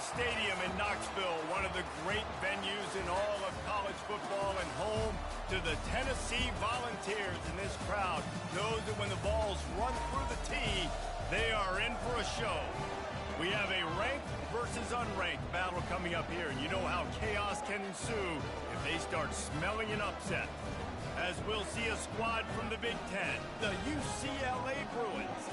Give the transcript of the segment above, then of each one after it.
Stadium in Knoxville, one of the great venues in all of college football and home to the Tennessee Volunteers. And this crowd knows that when the balls run through the tee, they are in for a show. We have a ranked versus unranked battle coming up here, and you know how chaos can ensue if they start smelling an upset. As we'll see a squad from the Big Ten, the UCLA Bruins,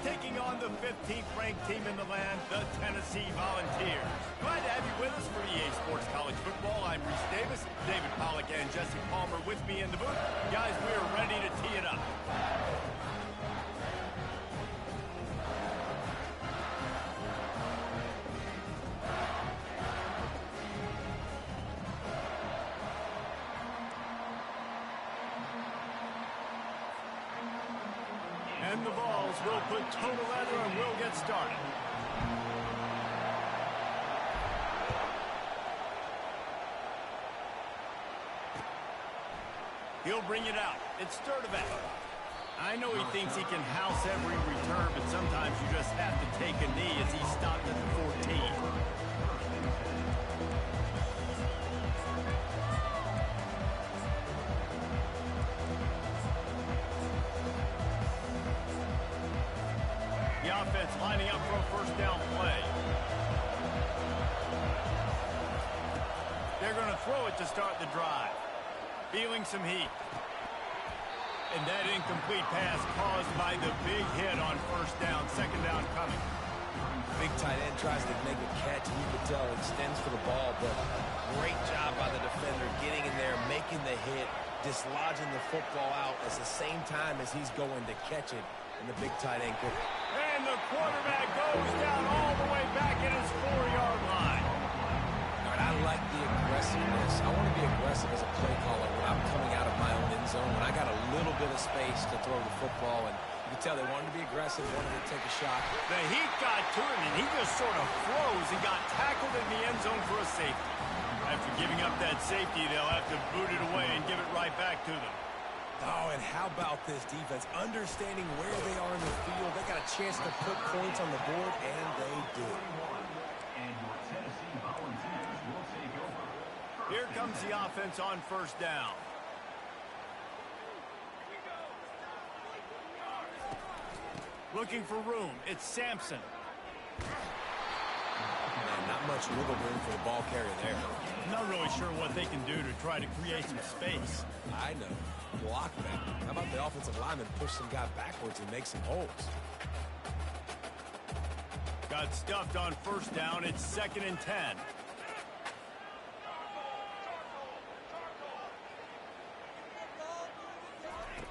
taking on the 15th ranked team in the land, the Tennessee Volunteers. Glad to have you with us for EA Sports College Football. I'm Reese Davis, David Pollack and Jesse Palmer with me in the booth. Guys, we are ready to tee it up. And the balls will put total leather and we'll get started. He'll bring it out. It's Sturdivant. I know he thinks he can house every return, but sometimes you just have to take a knee as he stopped at the 14. The offense lining up for a first down play. They're going to throw it to start the drive. Feeling some heat. And that incomplete pass caused by the big hit on first down. Second down coming. Big tight end tries to make a catch, and you can tell it extends for the ball, but great job by the defender getting in there, making the hit, dislodging the football out at the same time as he's going to catch it, and the big tight end could. And the quarterback goes down all the way back at his 4-yard line. All right, I like the aggressiveness. I want to be aggressive as a play caller when I'm coming out of my own end zone, when I got a little bit of space to throw the football, and you can tell they wanted to be aggressive, wanted to take a shot. The heat got to him, and he just sort of froze and got tackled in the end zone for a safety. After giving up that safety, they'll have to boot it away and give it right back to them. Oh, and how about this defense? Understanding where they are in the field. They got a chance to put points on the board, and they did. Here comes the offense on first down. Looking for room. It's Sampson. Man, not much wiggle room for the ball carrier there. Not really sure what they can do to try to create some space. I know. Block that. How about the offensive lineman push some guy backwards and make some holes? Got stuffed on first down. It's 2nd and 10.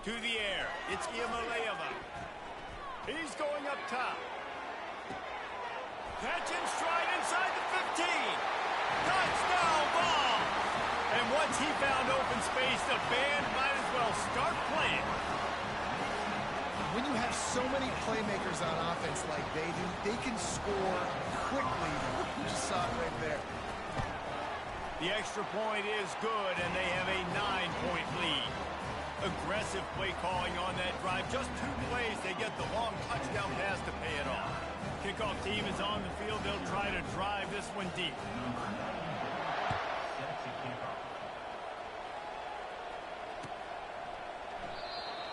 To the air. It's Iamaleava. He's going up top. Catch in stride inside the 15. Touchdown ball. And once he found open space, the band might as well start playing. When you have so many playmakers on offense like they do, they can score quickly. You just saw it right there. The extra point is good, and they have a 9-point lead. Aggressive play calling on that drive. Just 2 plays, they get the long touchdown pass to pay it off. Kickoff team is on the field. They'll try to drive this one deep.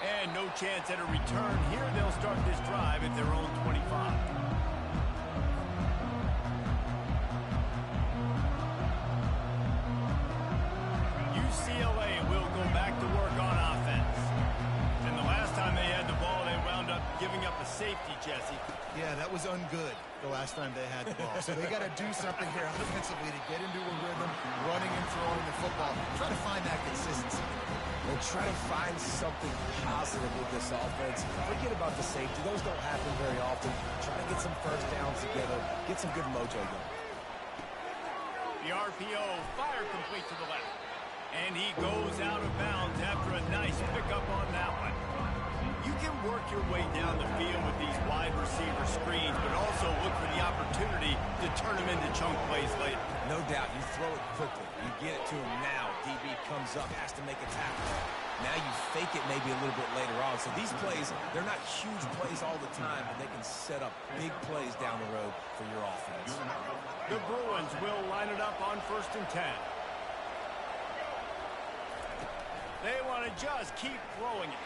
And no chance at a return here. They'll start this drive at their own 25. UCLA will go back to work on offense. And the last time they had the ball, they wound up giving up a safety, Jesse. Yeah, that was ungood the last time they had the ball. So they got to do something here offensively to get into a rhythm, running and throwing the football. Try to find that consistency. And try to find something positive with this offense. Forget about the safety. Those don't happen very often. Try to get some first downs together. Get some good mojo going. The RPO, fire complete to the left. And he goes out of bounds after a nice pickup on that one. You can work your way down the field with these wide receiver screens, but also look for the opportunity to turn them into chunk plays later. No doubt, you throw it quickly. You get it to him now. DB comes up, has to make a tackle. Now you fake it maybe a little bit later on. So these plays, they're not huge plays all the time, but they can set up big plays down the road for your offense. The Bruins will line it up on 1st and 10. They want to just keep throwing it.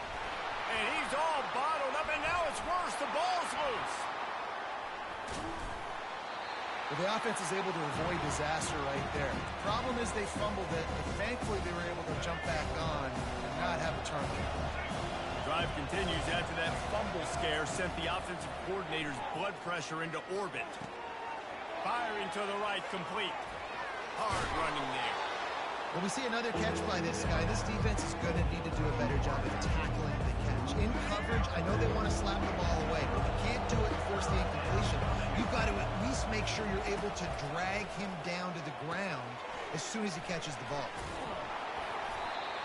And he's all bottled up, and now it's worse. The ball's loose. Well, the offense is able to avoid disaster right there. Problem is they fumbled it, but thankfully they were able to jump back on and not have a turnover. Drive continues after that fumble scare sent the offensive coordinator's blood pressure into orbit. Firing to the right, complete. Hard running there. Well, we see another catch by this guy. This defense is going to need to do a better job of tackling the catch. In coverage, I know they want to slap the ball away, but you can't do it and force the incompletion. You've got to at least make sure you're able to drag him down to the ground as soon as he catches the ball.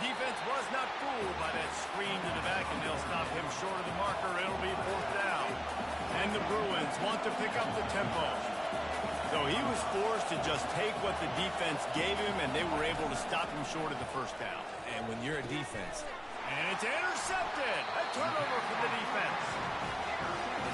Defense was not fooled by that screen to the back, and they'll stop him short of the marker. It'll be 4th down. And the Bruins want to pick up the tempo. So he was forced to just take what the defense gave him, and they were able to stop him short of the 1st down. And when you're a defense, and it's intercepted. A turnover for the defense.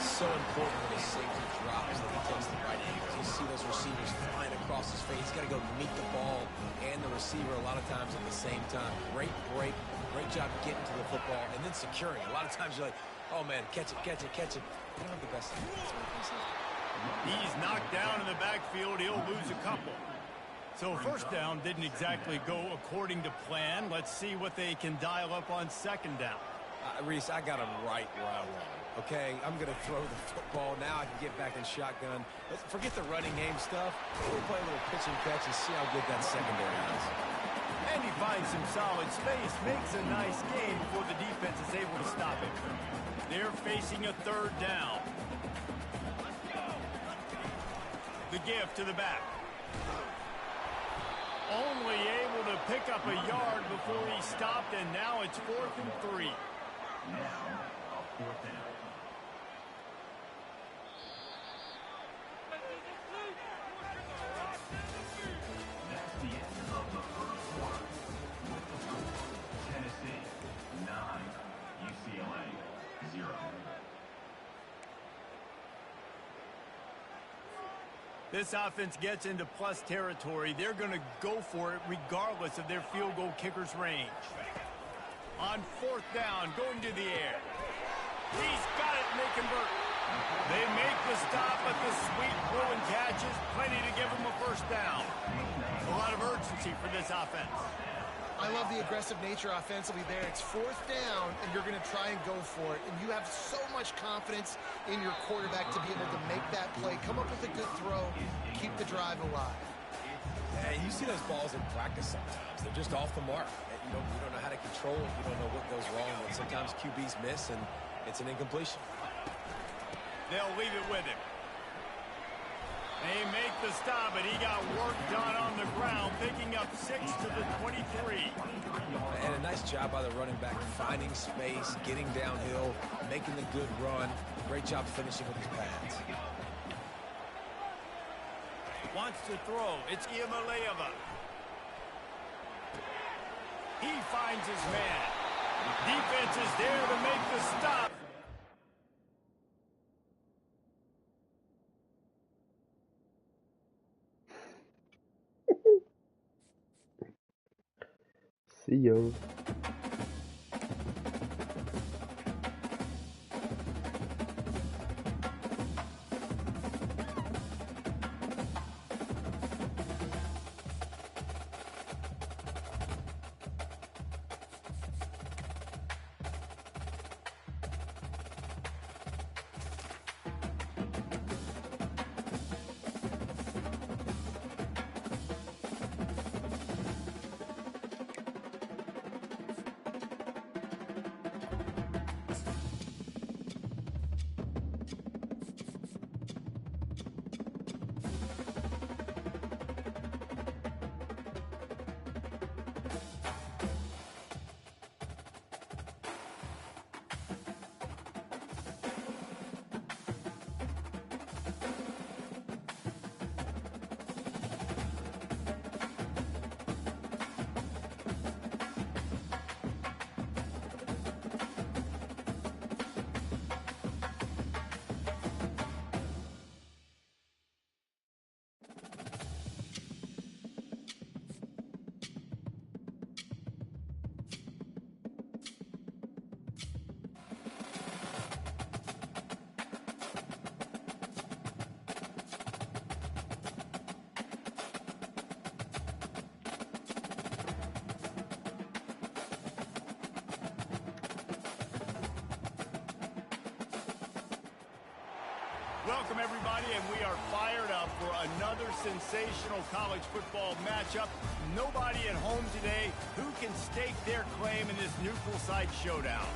it's so important when a safety drops that he takes the right angles. You see those receivers flying across his face. He's got to go meet the ball and the receiver a lot of times at the same time. Great break. Great job getting to the football and then securing. A lot of times you're like, oh, man, catch it, catch it, catch it. You don't have the best. He's knocked down in the backfield. He'll lose a couple. So 1st down didn't exactly go according to plan. Let's see what they can dial up on 2nd down. Reese, I got him right where I want him. Okay, I'm going to throw the football. Now I can get back in shotgun. Forget the running game stuff. We'll play a little pitch and catch and see how good that secondary is. And he finds some solid space. Makes a nice game before the defense is able to stop him. They're facing a 3rd down. The give to the back. Only able to pick up a yard before he stopped, and now it's 4th and 3. Now, a 4th down. That's the end of the 1st quarter. With the score, Tennessee 9, UCLA 0. This offense gets into plus territory. They're going to go for it regardless of their field goal kicker's range. On 4th down, going to the air. He's got it, and they convert. They make the stop, but the sweet Bruin catches plenty to give them a 1st down. A lot of urgency for this offense. I love the aggressive nature offensively there. It's 4th down, and you're going to try and go for it. And you have so much confidence in your quarterback to be able to make that play, come up with a good throw, keep the drive alive. Yeah, you see those balls in practice sometimes. They're just off the mark. You don't know how to control it. You don't know what goes wrong. And sometimes QBs miss, and it's an incompletion. They'll leave it with him. They make the stop, and he got work done on the ground, picking up 6 to the 23. And a nice job by the running back, finding space, getting downhill, making the good run. Great job finishing with his pads. Wants to throw. It's Iamaleava. He finds his man. Defense is there to make the stop. See you. Welcome, everybody, and we are fired up for another sensational college football matchup. Nobody at home today who can stake their claim in this neutral site showdown.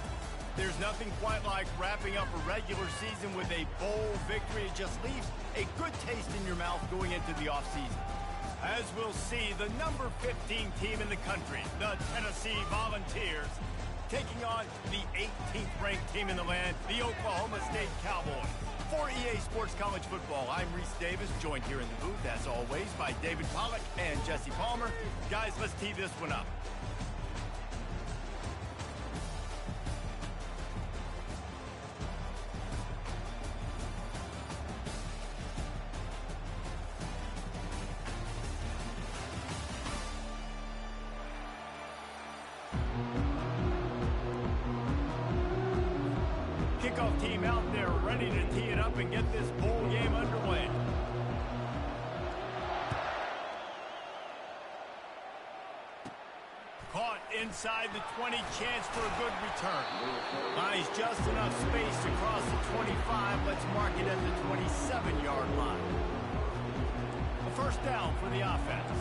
There's nothing quite like wrapping up a regular season with a bowl victory. It just leaves a good taste in your mouth going into the offseason. As we'll see, the number 15 team in the country, the Tennessee Volunteers, taking on the 18th ranked team in the land, the Oklahoma State Cowboys. For EA Sports College Football, I'm Reese Davis, joined here in the booth, as always, by David Pollack and Jesse Palmer. Guys, let's tee this one up. Kickoff team out there ready to tee it up and get this bowl game underway. Caught inside the 20, chance for a good return. Buys just enough space across the 25. Let's mark it at the 27-yard line. A first down for the offense.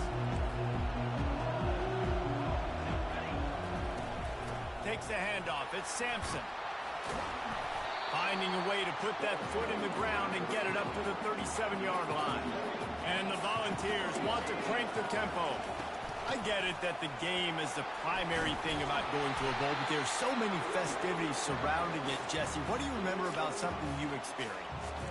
Takes a handoff. It's Sampson. Finding a way to put that foot in the ground and get it up to the 37-yard line. And the Volunteers want to crank the tempo. I get it that the game is the primary thing about going to a bowl, but there's so many festivities surrounding it. Jesse, what do you remember about something you experienced?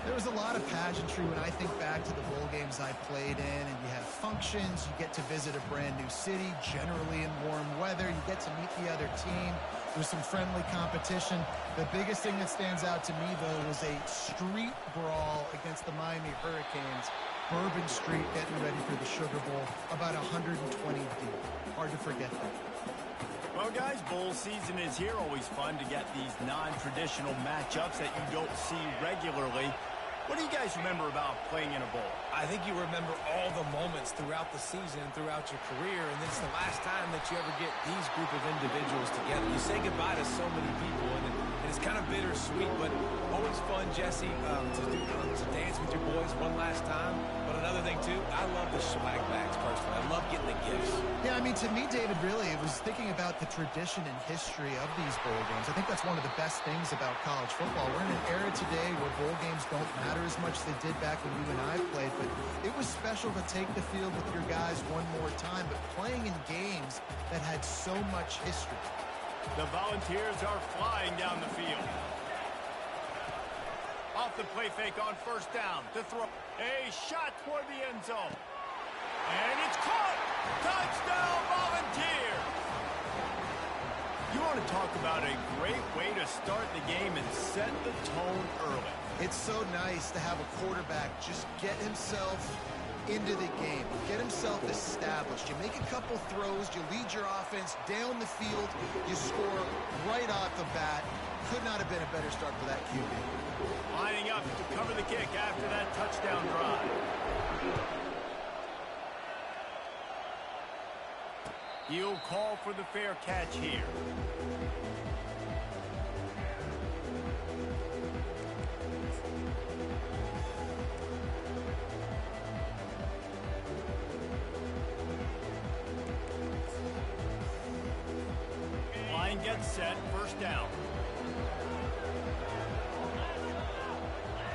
There was a lot of pageantry when I think back to the bowl games I played in, and you have functions, you get to visit a brand new city, generally in warm weather, you get to meet the other team, there's some friendly competition. The biggest thing that stands out to me, though, was a street brawl against the Miami Hurricanes, Bourbon Street, getting ready for the Sugar Bowl, about 120 deep. Hard to forget that. Well, guys, bowl season is here. Always fun to get these non-traditional matchups that you don't see regularly. What do you guys remember about playing in a bowl? I think you remember all the moments throughout the season and throughout your career, and it's the last time that you ever get these group of individuals together. You say goodbye to so many people, and it's kind of bittersweet, but always fun, Jesse, to dance with your boys one last time. But another thing, too, I love the swag bags, personally. I love getting the gifts. Yeah, I mean, to me, David, really, it was thinking about the tradition and history of these bowl games. I think that's one of the best things about college football. We're in an era today where bowl games don't matter as much as they did back when you and I played, but it was special to take the field with your guys one more time, but playing in games that had so much history. The Volunteers are flying down the field. Off the play fake on first down to throw. A shot toward the end zone. And it's caught! Touchdown, Volunteers! You want to talk about a great way to start the game and set the tone early. It's so nice to have a quarterback just get himself into the game, get himself established. You make a couple throws, you lead your offense down the field, you score right off the bat. Could not have been a better start for that QB. Lining up to cover the kick after that touchdown drive. He'll call for the fair catch here. Line gets set, first down.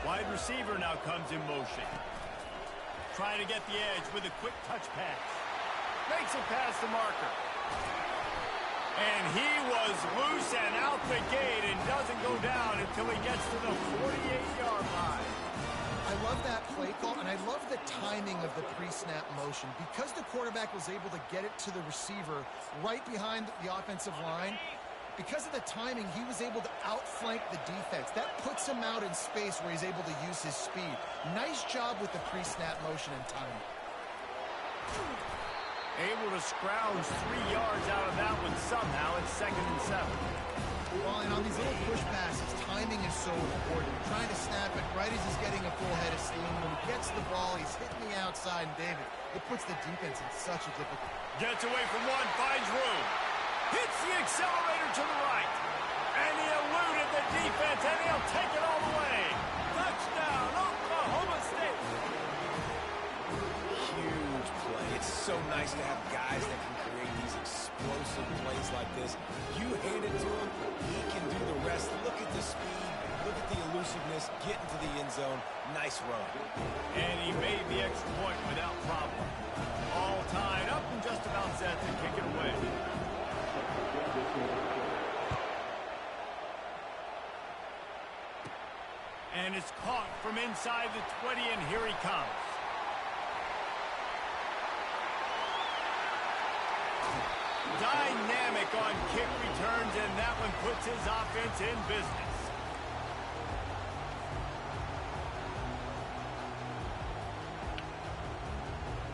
Wide receiver now comes in motion. Trying to get the edge with a quick touch pass. Makes it past the marker. And he was loose and out the gate and doesn't go down until he gets to the 48-yard line. I love that play call, and I love the timing of the pre-snap motion. Because the quarterback was able to get it to the receiver right behind the offensive line, because of the timing, he was able to outflank the defense. That puts him out in space where he's able to use his speed. Nice job with the pre-snap motion and timing. Able to scrounge 3 yards out of that one somehow. It's 2nd and 7. Well, and on these little push passes, timing is so important. Trying to snap it right as he's getting a full head of steam. When he gets the ball, he's hitting the outside, and David, it puts the defense in such a difficult. Gets away from one, finds room. Hits the accelerator to the right. And he eluded the defense, and he'll take it all the way. Touchdown, Oklahoma! so nice to have guys that can create these explosive plays like this. You hand it to him, he can do the rest. Look at the speed, look at the elusiveness, get into the end zone. Nice run. And he made the extra point without problem. All tied up and just about set to kick it away. And it's caught from inside the 20, and here he comes. Dynamic on kick returns, and that one puts his offense in business.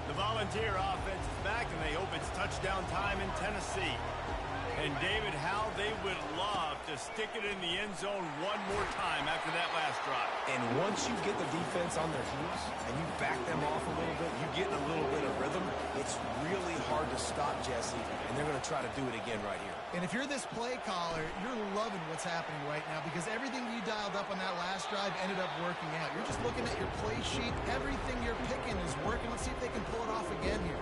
The Volunteer offense is back, and they hope it's touchdown time in Tennessee. And David, how they would love to stick it in the end zone one more time after that last drive. And once you get the defense on their heels and you back them off a little bit, you get a little bit of rhythm, it's really hard to stop Jesse, and they're going to try to do it again right here. And if you're this play caller, you're loving what's happening right now because everything you dialed up on that last drive ended up working out. You're just looking at your play sheet. Everything you're picking is working. Let's see if they can pull it off again here.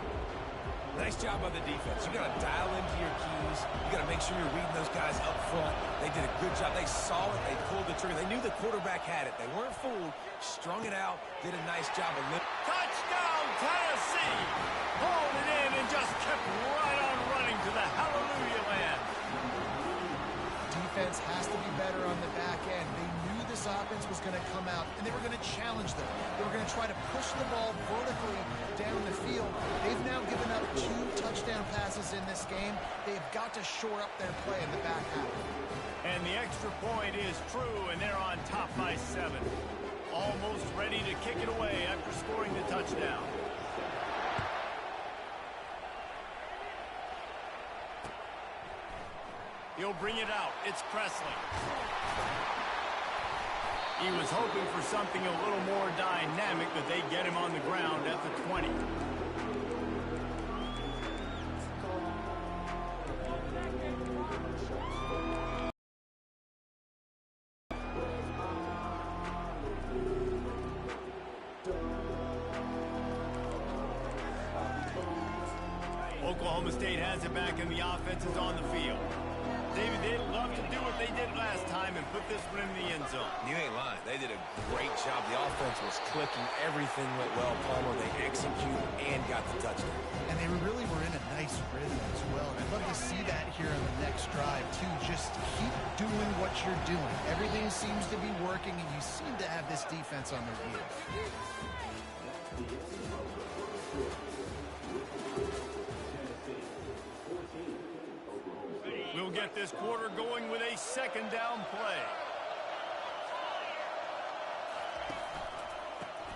Nice job by the defense. You got to dial into your keys. You got to make sure you're reading those guys up front. They did a good job. They saw it. They pulled the trigger. They knew the quarterback had it. They weren't fooled. Strung it out. Did a nice job of lifting. Touchdown, Tennessee! Hauled it in and just kept right on running to the hallelujah land. Defense has to be better on the back end. They knew this offense was going to come out, and they were going to challenge them. They were going to try to push the ball vertically down the field. They've now given up 2 touchdown passes in this game. They've got to shore up their play in the back half. And the extra point is true, and they're on top by 7. Almost ready to kick it away after scoring the touchdown. He'll bring it out. It's Presley. He was hoping for something a little more dynamic, but they get him on the ground at the 20. Oklahoma State has it back, and the offense is on the field. David, they'd love to do what they did last time and put this one in the end zone. You ain't lying. They did a great job. The offense was clicking. Everything went well. Palmer, they executed and got the touchdown. And they really were in a nice rhythm as well. And I'd love to see that here on the next drive, too. Just keep doing what you're doing. Everything seems to be working, and you seem to have this defense on their heels. We'll get this quarter going with a second down play.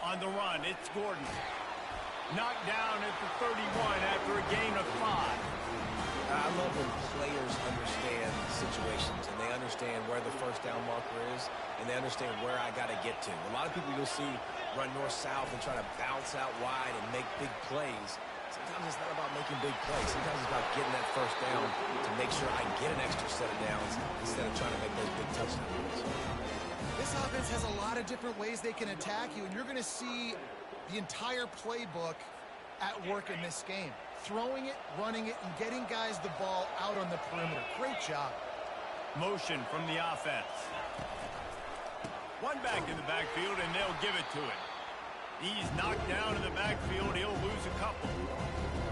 On the run, it's Gordon. Knocked down at the 31 after a gain of 5. I love when players understand situations and they understand where the first down marker is and they understand where I got to get to. A lot of people you'll see run north-south and try to bounce out wide and make big plays. Sometimes it's not about making big plays. Sometimes it's about getting that first down to make sure I get an extra set of downs instead of trying to make those big touchdowns. This offense has a lot of different ways they can attack you, and you're going to see the entire playbook at work in this game. Throwing it, running it, and getting guys the ball out on the perimeter. Great job. Motion from the offense. One back in the backfield, and they'll give it to him. He's knocked down in the backfield. He'll lose a couple.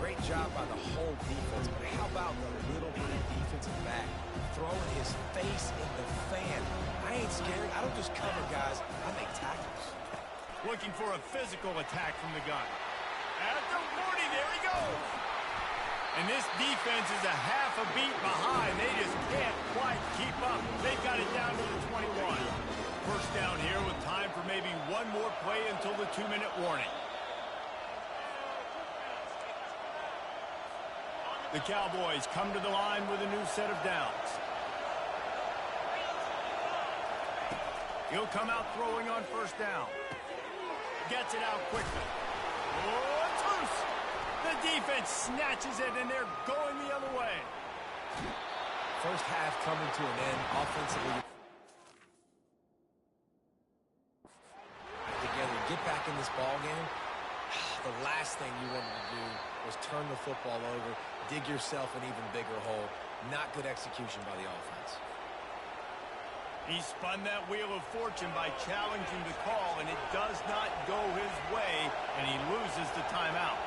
Great job by the whole defense, but how about the little bitty defensive back throwing his face in the fan? I ain't scared. I don't just cover guys. I make tackles. Looking for a physical attack from the gun. At the 40, there he goes. And this defense is a half a beat behind. They just can't quite keep up. They've got it down to the 21. First down here with time for maybe one more play until the 2-minute warning. The Cowboys come to the line with a new set of downs. He'll come out throwing on first down. Gets it out quickly. Oh, it's loose. The defense snatches it, and they're going the other way. First half coming to an end offensively. Together, get back in this ball game. The last thing you wanted to do was turn the football over, dig yourself an even bigger hole. Not good execution by the offense. He spun that wheel of fortune by challenging the call, and it does not go his way, and he loses the timeout.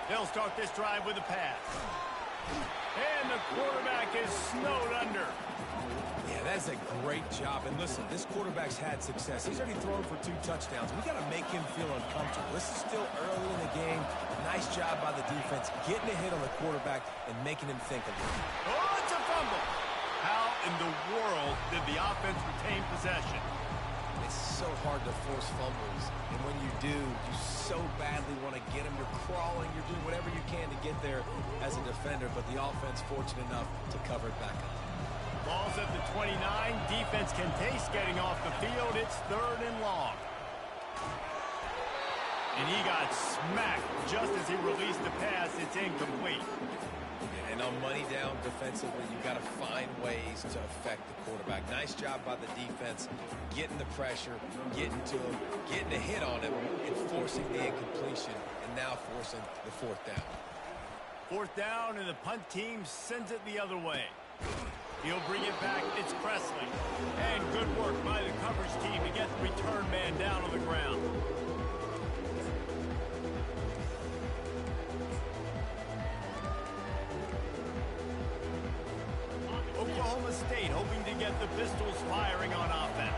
They'll start this drive with a pass. And the quarterback is snowed under. Yeah, that's a great job. And listen, this quarterback's had success. He's already thrown for 2 touchdowns. We got to make him feel uncomfortable. This is still early in the game. Nice job by the defense, getting a hit on the quarterback and making him think a little. Oh, it's a fumble. How in the world did the offense retain possession? It's so hard to force fumbles. And when you do, you so badly want to get them. You're crawling. You're doing whatever you can to get there as a defender. But the offense fortunate enough to cover it back up. Ball's at the 29. Defense can taste getting off the field. It's 3rd and long. And he got smacked just as he released the pass. It's incomplete. And on money down defensively, you've got to find ways to affect the quarterback. Nice job by the defense, getting the pressure, getting to him, getting a hit on him, and forcing the incompletion, and now forcing the 4th down. 4th down, and the punt team sends it the other way. He'll bring it back. It's Presley. And good work by the coverage team to get the return man down on the ground. Oklahoma State hoping to get the Pistols firing on offense.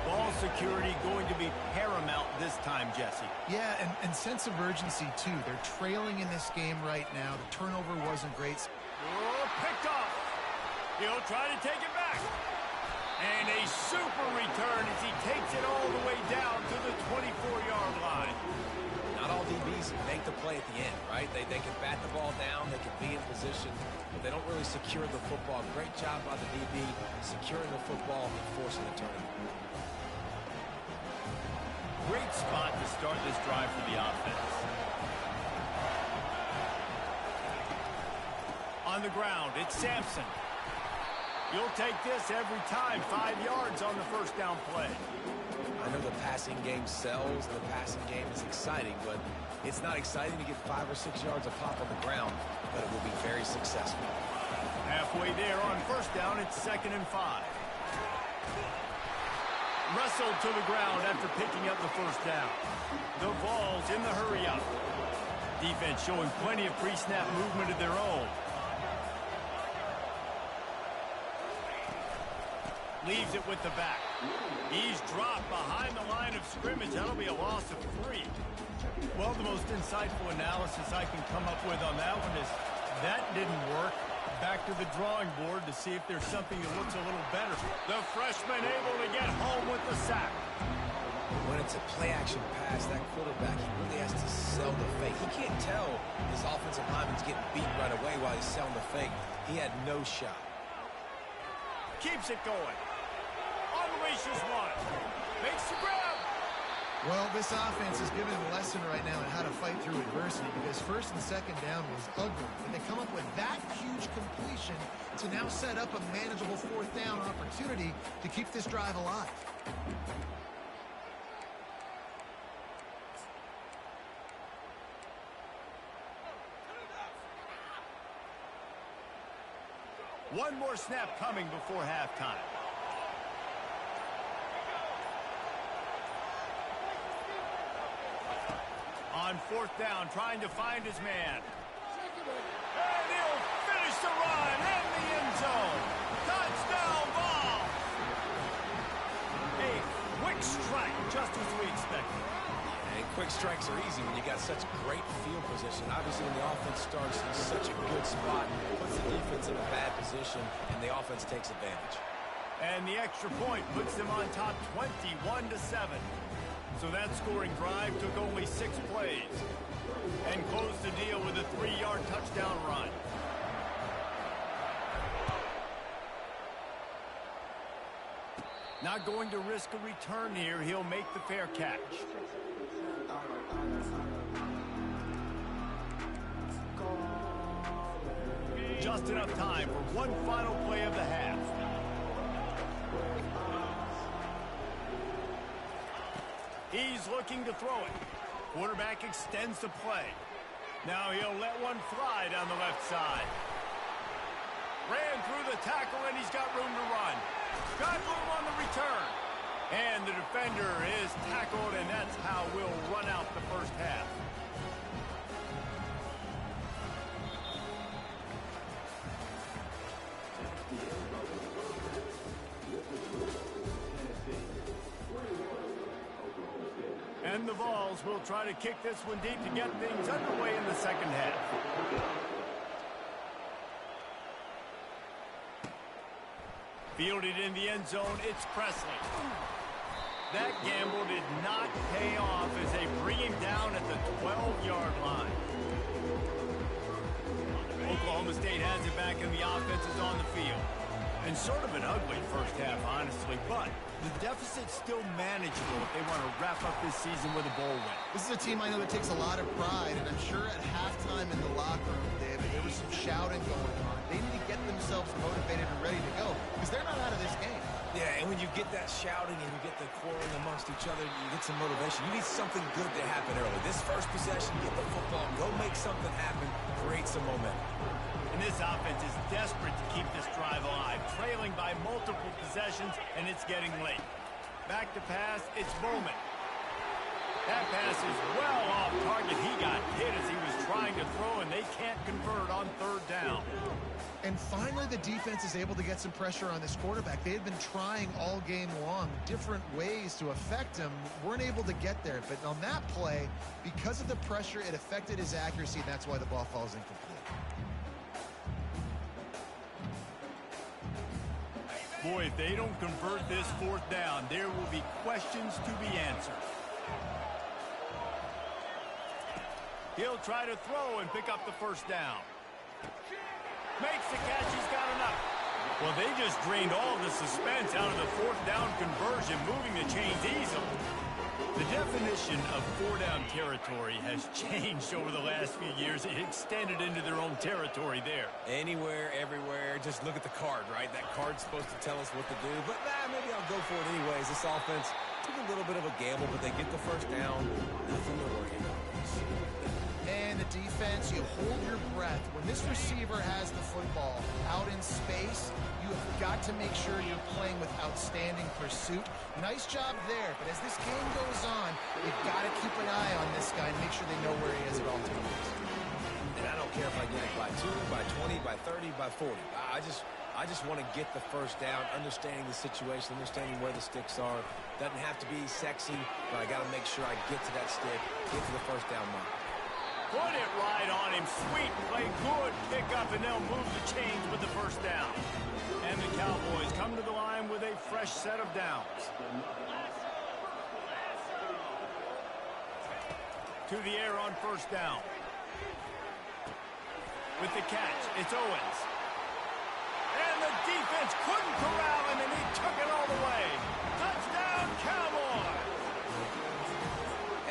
Ball security going to be paramount this time, Jesse. Yeah, and sense of urgency, too. They're trailing in this game right now. The turnover wasn't great. Oh, picked off. He'll try to take it back. And a super return as he takes it all the way down to the 24-yard line. Not all DBs make the play at the end, right? They can bat the ball down, they can be in position, but they don't really secure the football. Great job by the DB securing the football and forcing the turnover. Great spot to start this drive for the offense. On the ground, it's Sampson. You'll take this every time. 5 yards on the 1st down play. I know the passing game sells, the passing game is exciting, but it's not exciting to get 5 or 6 yards a pop on the ground, but it will be very successful. Halfway there on 1st down, it's 2nd and 5. Wrestled to the ground after picking up the 1st down. The Vols in the hurry up. Defense showing plenty of pre-snap movement of their own. Leaves it with the back. He's dropped behind the line of scrimmage. That'll be a loss of 3. Well, the most insightful analysis I can come up with on that one is that didn't work. Back to the drawing board to see if there's something that looks a little better. The freshman able to get home with the sack. When it's a play-action pass, that quarterback, he really has to sell the fake. He can't tell his offensive lineman's getting beat right away while he's selling the fake. He had no shot. Keeps it going. Unleashes one. Makes the grab. Well, this offense is giving a lesson right now on how to fight through adversity because 1st and 2nd down was ugly. And they come up with that huge completion to now set up a manageable 4th down opportunity to keep this drive alive. One more snap coming before halftime. On 4th down, trying to find his man. And he'll finish the run in the end zone. Touchdown ball. A quick strike, just as we expected. And quick strikes are easy when you got such great field position. Obviously, when the offense starts in such a good spot, puts the defense in a bad position, and the offense takes advantage. And the extra point puts them on top 21-7. So that scoring drive took only 6 plays and closed the deal with a 3-yard touchdown run. Not going to risk a return here. He'll make the fair catch. Just enough time for one final play of the half. He's looking to throw it. Quarterback extends the play. Now he'll let one fly down the left side. Ran through the tackle, and he's got room to run. Got room on the return. And the defender is tackled, and that's how we'll run out the first half. And the Vols will try to kick this one deep to get things underway in the second half. Fielded in the end zone, it's Presley. That gamble did not pay off as they bring him down at the 12-yard line. Oklahoma State has it back, and the offense is on the field. And sort of an ugly first half, honestly, but the deficit's still manageable if they want to wrap up this season with a bowl win. This is a team I know that takes a lot of pride, and I'm sure at halftime in the locker room, David, there was some shouting going on. They need to get themselves motivated and ready to go, because they're not out of this game. Yeah, and when you get that shouting and you get the quarreling amongst each other, you get some motivation. You need something good to happen early. This first possession, get the football, go make something happen, create some momentum. And this offense is desperate to keep this drive alive, trailing by multiple possessions, and it's getting late. Back to pass, it's Bowman. That pass is well off target. He got hit as he was trying to throw, and they can't convert on third down. And finally, the defense is able to get some pressure on this quarterback. They had been trying all game long different ways to affect him. Weren't able to get there. But on that play, because of the pressure, it affected his accuracy, and that's why the ball falls incomplete. Boy, if they don't convert this fourth down, there will be questions to be answered. He'll try to throw and pick up the first down. Makes the catch. He's got enough. Well, they just drained all the suspense out of the fourth down conversion, moving the chains easily. The definition of four-down territory has changed over the last few years. It extended into their own territory there. Anywhere, everywhere, just look at the card, right? That card's supposed to tell us what to do, but maybe I'll go for it anyways. This offense took a little bit of a gamble, but they get the first down. Nothing to worry about. And the defense, you hold your breath. When this receiver has the football out in space, you have got to make sure you're playing with outstanding pursuit. Nice job there, but as this game goes on, you've got to keep an eye on this guy and make sure they know where he is at all times. And I don't care if I get it by 2, by 20, by 30, by 40. I just want to get the first down, understanding the situation, understanding where the sticks are. Doesn't have to be sexy, but I got to make sure I get to that stick, get to the first down mark. Put it right on him. Sweet play. Good pickup, and they'll move the chains with the first down. And the Cowboys come to the line with a fresh set of downs. To the air on first down. With the catch, it's Owens. And the defense couldn't corral him, and he took it all the way. Touchdown, Cowboys!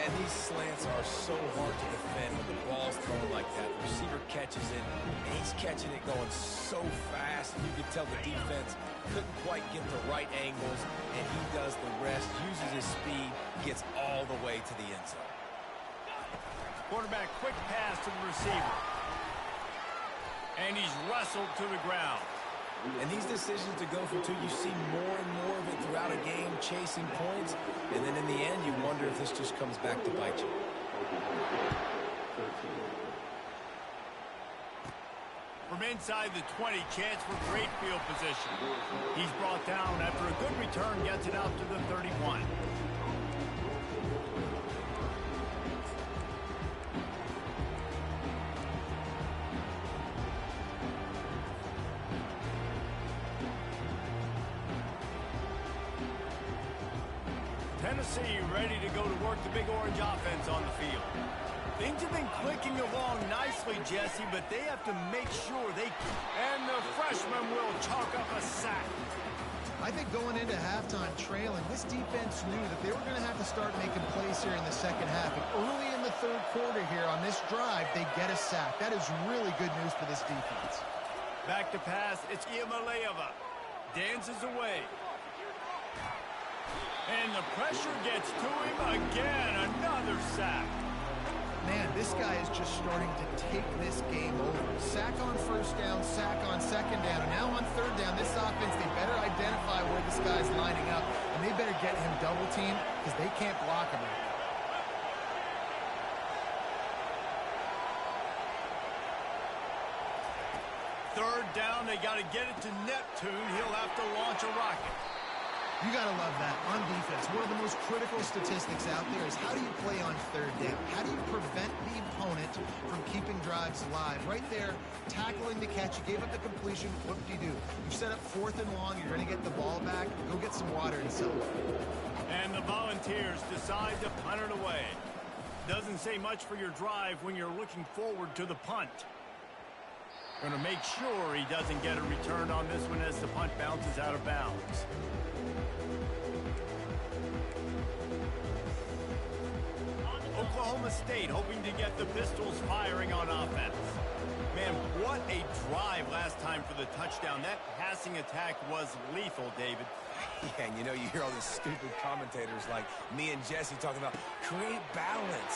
And these slants are so hard to defend when the ball's thrown like that. The receiver catches it, and he's catching it going so fast. You could tell the defense couldn't quite get the right angles, and he does the rest, uses his speed, gets all the way to the end zone. Quarterback quick pass to the receiver. And he's wrestled to the ground. And these decisions to go for two, you see more and more of it throughout a game, chasing points. And then in the end, you wonder if this just comes back to bite you. From inside the 20, chance for great field position. He's brought down after a good return, gets it out to the 31. Tennessee ready to go to work the Big Orange offense on the field. Things have been clicking along nicely, Jesse, but they have to make sure they can. And the freshman will chalk up a sack. I think going into halftime trailing, this defense knew that they were going to have to start making plays here in the second half. And early in the third quarter here on this drive, they get a sack. That is really good news for this defense. Back to pass, it's Iamaleava. Dances away. And the pressure gets to him again. Another sack. Man, this guy is just starting to take this game over. Sack on first down, sack on second down, and now on third down, this offense, they better identify where this guy's lining up, and they better get him double teamed because they can't block him right now. Third down, they got to get it to Neptune. He'll have to launch a rocket. You got to love that on defense. One of the most critical statistics out there is how do you play on third down? How do you prevent the opponent from keeping drives alive? Right there, tackling the catch. You gave up the completion. What do? You set up 4th and long. You're going to get the ball back. Go get some water and settle. And the Volunteers decide to punt it away. Doesn't say much for your drive when you're looking forward to the punt. Going to make sure he doesn't get a return on this one as the punt bounces out of bounds. Oklahoma State hoping to get the Pistols firing on offense. Man, what a drive last time for the touchdown. That passing attack was lethal, David. Yeah, and you know, you hear all these stupid commentators like me and Jesse talking about create balance,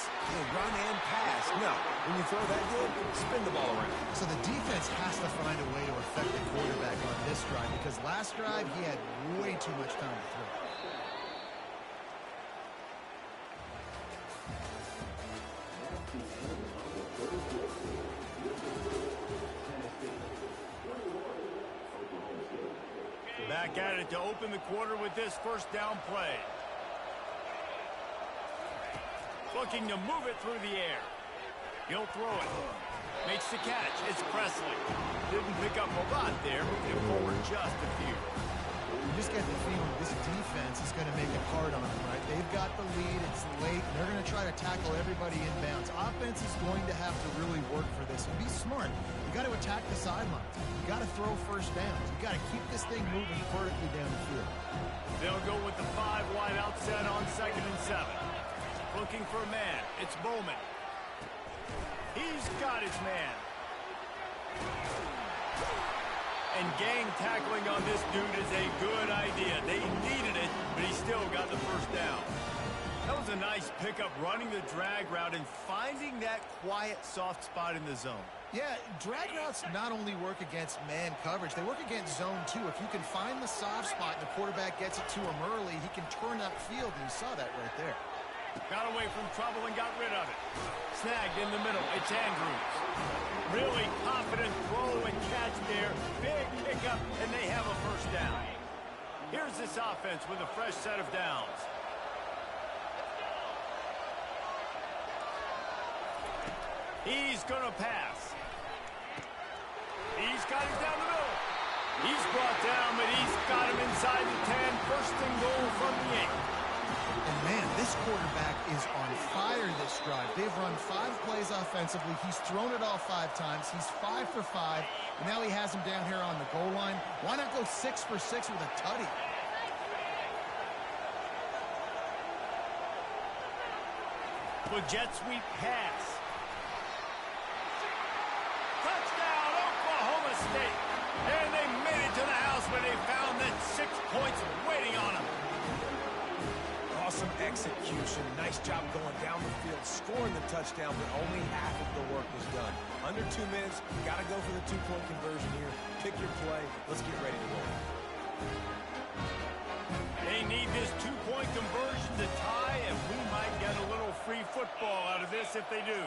run and pass. No, when you throw that good, spin the ball around. So the defense has to find a way to affect the quarterback on this drive because last drive he had way too much time to throw. Back at it to open the quarter with this first down play. Looking to move it through the air. He'll throw it. Makes the catch. It's Presley. Didn't pick up a lot there. Moved him forward just a few. You just get the feeling this defense is going to make it hard on them, right? They've got the lead. It's late. They're going to try to tackle everybody inbounds. Offense is going to have to really work for this and be smart. You got to attack the sidelines. You got to throw first downs. You got to keep this thing moving vertically down the field. They'll go with the 5 wide outset on 2nd and 7. Looking for a man. It's Bowman. He's got his man. And gang tackling on this dude is a good idea. They needed it, but he still got the first down. That was a nice pickup, running the drag route and finding that quiet, soft spot in the zone. Yeah, drag routes not only work against man coverage, they work against zone too. If you can find the soft spot and the quarterback gets it to him early, he can turn upfield, and you saw that right there. Got away from trouble and got rid of it. Snagged in the middle. It's Andrews. Really confident throw and catch there. Big pickup, and they have a first down. Here's this offense with a fresh set of downs. He's going to pass. He's got it down the middle. He's brought down, but he's got him inside the 10. First and goal from the 8. And man, this quarterback is on fire this drive. They've run 5 plays offensively. He's thrown it all 5 times. He's 5 for 5. And now he has him down here on the goal line. Why not go 6 for 6 with a tutty? With jet sweep pass. Touchdown, Oklahoma State. And they made it to the house when they found that 6 points waiting on them. Awesome execution. Nice job going down the field, scoring the touchdown, but only half of the work was done. Under 2 minutes, got to go for the 2-point conversion here. Pick your play. Let's get ready to go. They need this 2-point conversion to tie, and we might get a little free football out of this if they do.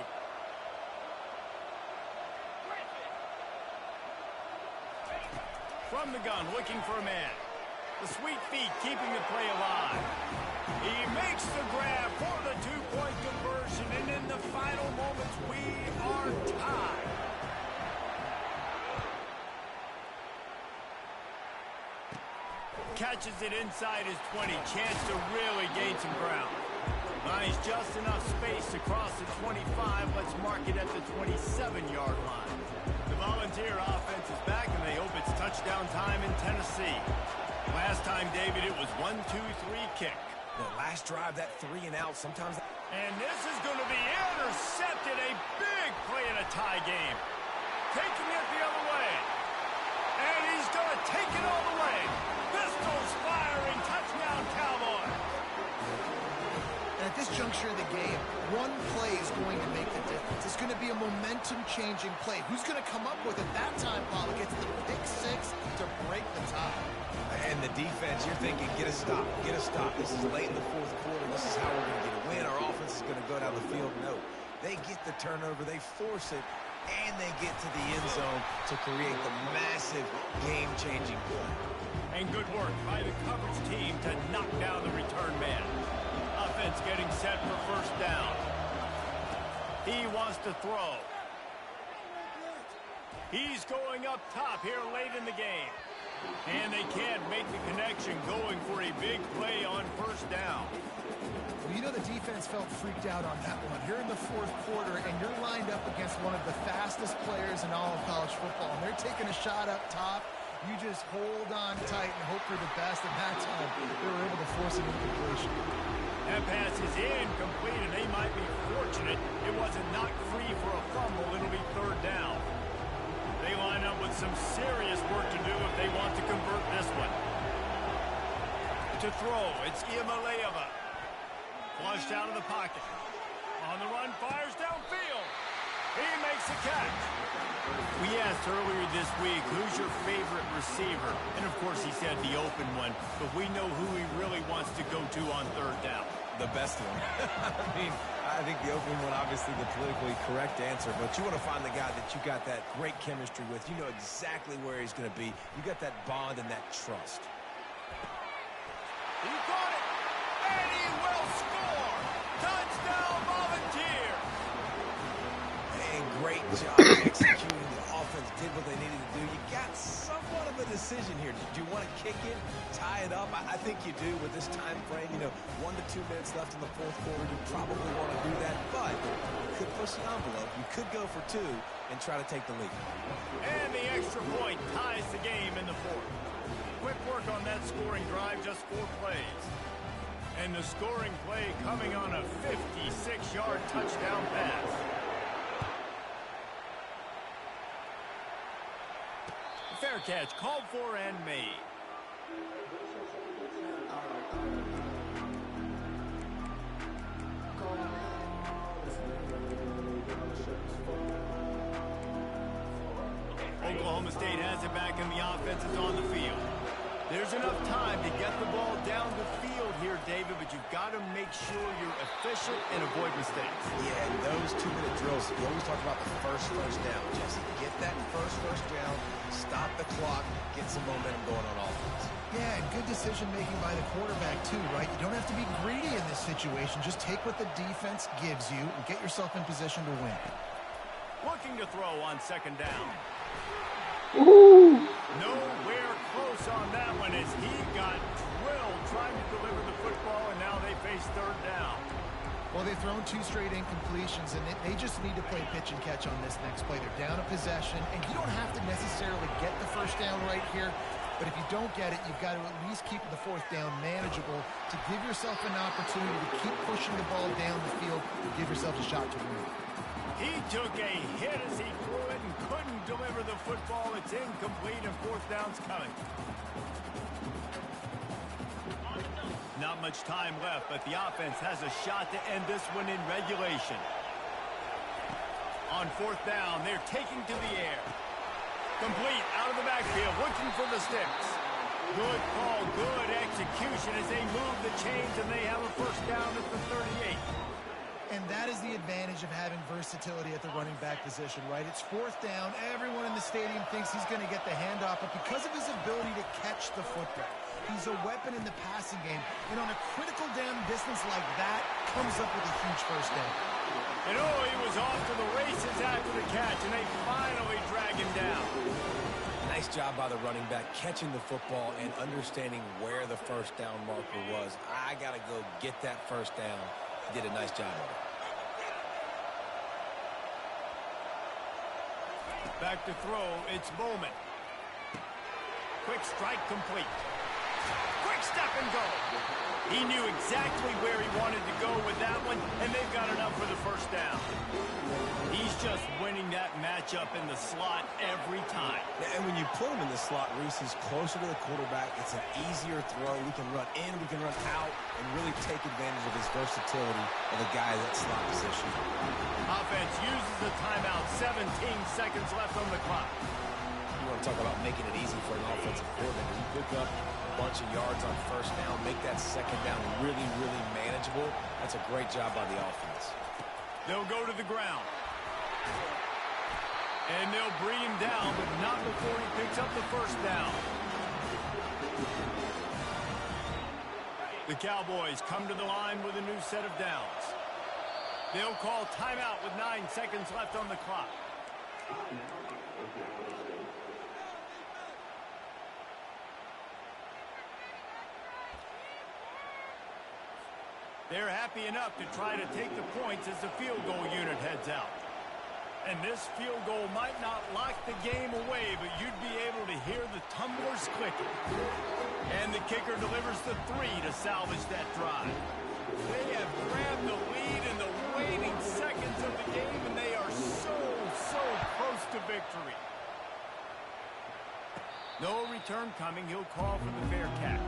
From the gun, looking for a man. The sweet feet keeping the play alive. He makes the grab for the 2-point conversion, and in the final moments, we are tied. Catches it inside his 20. Chance to really gain some ground. Finds just enough space to cross the 25. Let's mark it at the 27-yard line. The Volunteer offense is back, and they hope it's touchdown time in Tennessee. Last time, David, it was 1-2-3 kick. The last drive, that 3 and out, sometimes... And this is going to be intercepted. A big play in a tie game. Taking it the other way. And he's going to take it all the way. Pistols firing. Touchdown, Cowboys. this juncture of the game, one play is going to make the difference. It's going to be a momentum-changing play. Who's going to come up with it that time, Paul? Gets the pick six to break the tie. And the defense, you're thinking, get a stop, get a stop. This is late in the fourth quarter. This is how we're going to get a win. Our offense is going to go down the field. No, they get the turnover, they force it, and they get to the end zone to create the massive game-changing play. And good work by the coverage team to knock down the return man. Offense getting set for first down. He wants to throw. He's going up top here late in the game. And they can't make the connection, going for a big play on first down. Well, you know the defense felt freaked out on that one. You're in the fourth quarter, and you're lined up against one of the fastest players in all of college football. And they're taking a shot up top. You just hold on tight and hope for the best. And that time, they were able to force an incompletion. That pass is incomplete, and they might be fortunate it wasn't knocked free for a fumble. It'll be third down. They line up with some serious work to do if they want to convert this one. To throw, it's Iamaleava. Flushed out of the pocket. On the run, fires downfield. He makes the catch. We asked earlier this week, who's your favorite receiver? And, of course, he said the open one. But we know who he really wants to go to on third down. The best one. I mean, I think the open one, obviously the politically correct answer, but you want to find the guy that you got that great chemistry with. You know exactly where he's going to be. You got that bond and that trust. He got it, and he will score. Touchdown, Volunteers. And great job executing. The offense did what they needed to do. You got somewhat of a decision here. Do you want to kick it, tie it up? I think you do with this time frame. You know, 1 to 2 minutes left in the fourth quarter. You probably want to do that, but you could push the envelope. You could go for 2 and try to take the lead. And the extra point ties the game in the fourth. Quick work on that scoring drive, just 4 plays. And the scoring play coming on a 56-yard touchdown pass. Fair catch, called for and made. Oklahoma State has it back, and the offense is on the field. There's enough time to get the ball down the field here, David, but you've got to make sure you're efficient and avoid mistakes. Yeah, and those 2-minute drills, you always talk about the first down, Jesse. Get that first down, stop the clock, get some momentum going on offense. Yeah, and good decision-making by the quarterback, too, right? You don't have to be greedy in this situation. Just take what the defense gives you and get yourself in position to win. Looking to throw on second down. Ooh. Nowhere close on that one as he got drilled trying to deliver the football, and now they face third down. Well, they've thrown 2 straight incompletions, and they just need to play pitch and catch on this next play. They're down a possession, and you don't have to necessarily get the first down right here, but if you don't get it, you've got to at least keep the fourth down manageable to give yourself an opportunity to keep pushing the ball down the field and give yourself a shot to win. He took a hit as he threw it and couldn't deliver the football. It's incomplete, and fourth down's coming. Not much time left, but the offense has a shot to end this one in regulation. On fourth down, they're taking to the air. Complete, out of the backfield, looking for the sticks. Good call, good execution as they move the chains, and they have a first down at the 38. And that is the advantage of having versatility at the running back position, right? It's fourth down. Everyone in the stadium thinks he's going to get the handoff, but because of his ability to catch the football, he's a weapon in the passing game. And on a critical down distance like that, comes up with a huge first down. And oh, he was off to the races after the catch, and they finally drag him down. Nice job by the running back, catching the football and understanding where the first down marker was. I got to go get that first down. He did a nice job of it. Back to throw, it's Bowman. Quick strike complete. Quick step and go. He knew exactly where he wanted to go with that one, and they've got enough for the first down. He's just winning winning that matchup in the slot every time. And when you put him in the slot, Reese, he's closer to the quarterback. It's an easier throw. We can run in, we can run out, and really take advantage of his versatility of a guy at that slot position. Offense uses the timeout. 17 seconds left on the clock. You want to talk about making it easy for an offensive coordinator. You pick up a bunch of yards on first down, make that second down really, really manageable. That's a great job by the offense. They'll go to the ground. And they'll bring him down, but not before he picks up the first down. The Cowboys come to the line with a new set of downs. They'll call timeout with 9 seconds left on the clock. They're happy enough to try to take the points as the field goal unit heads out. And this field goal might not lock the game away, but you'd be able to hear the tumblers clicking. And the kicker delivers the 3 to salvage that drive. They have grabbed the lead in the waning seconds of the game, and they are so close to victory. No return coming. He'll call for the fair catch.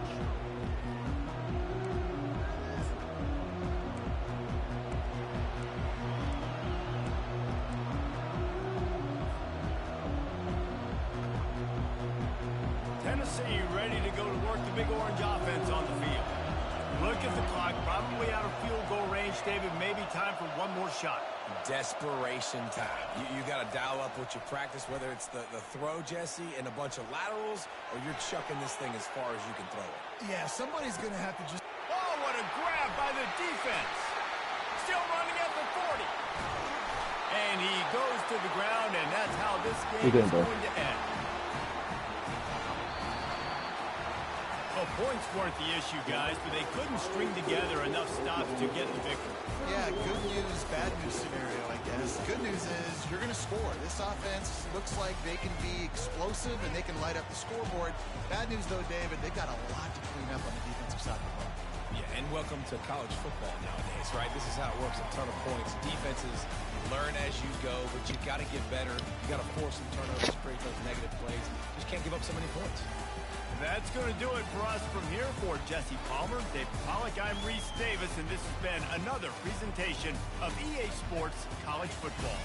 Tennessee ready to go to work the Big Orange offense on the field. Look at the clock, probably out of field goal range, David. Maybe time for one more shot. Desperation time. You got to dial up what you practice, whether it's the throw, Jesse, and a bunch of laterals, or you're chucking this thing as far as you can throw it. Yeah, somebody's going to have to just... Oh, what a grab by the defense. Still running at the 40. And he goes to the ground, and that's how this game is going to end. Well, points weren't the issue, guys, but they couldn't string together enough stops to get the victory. Yeah, good news, bad news scenario, I guess. Good news is you're going to score. This offense looks like they can be explosive and they can light up the scoreboard. Bad news, though, David, they've got a lot to clean up on the defensive side of the ball. Yeah, and welcome to college football nowadays, right? This is how it works, a ton of points. Defenses learn as you go, but you got to get better. You got to force some turnovers, create those negative plays. Just can't give up so many points. That's going to do it for us from here. For Jesse Palmer, Dave Pollack, I'm Reese Davis, and this has been another presentation of EA Sports College Football.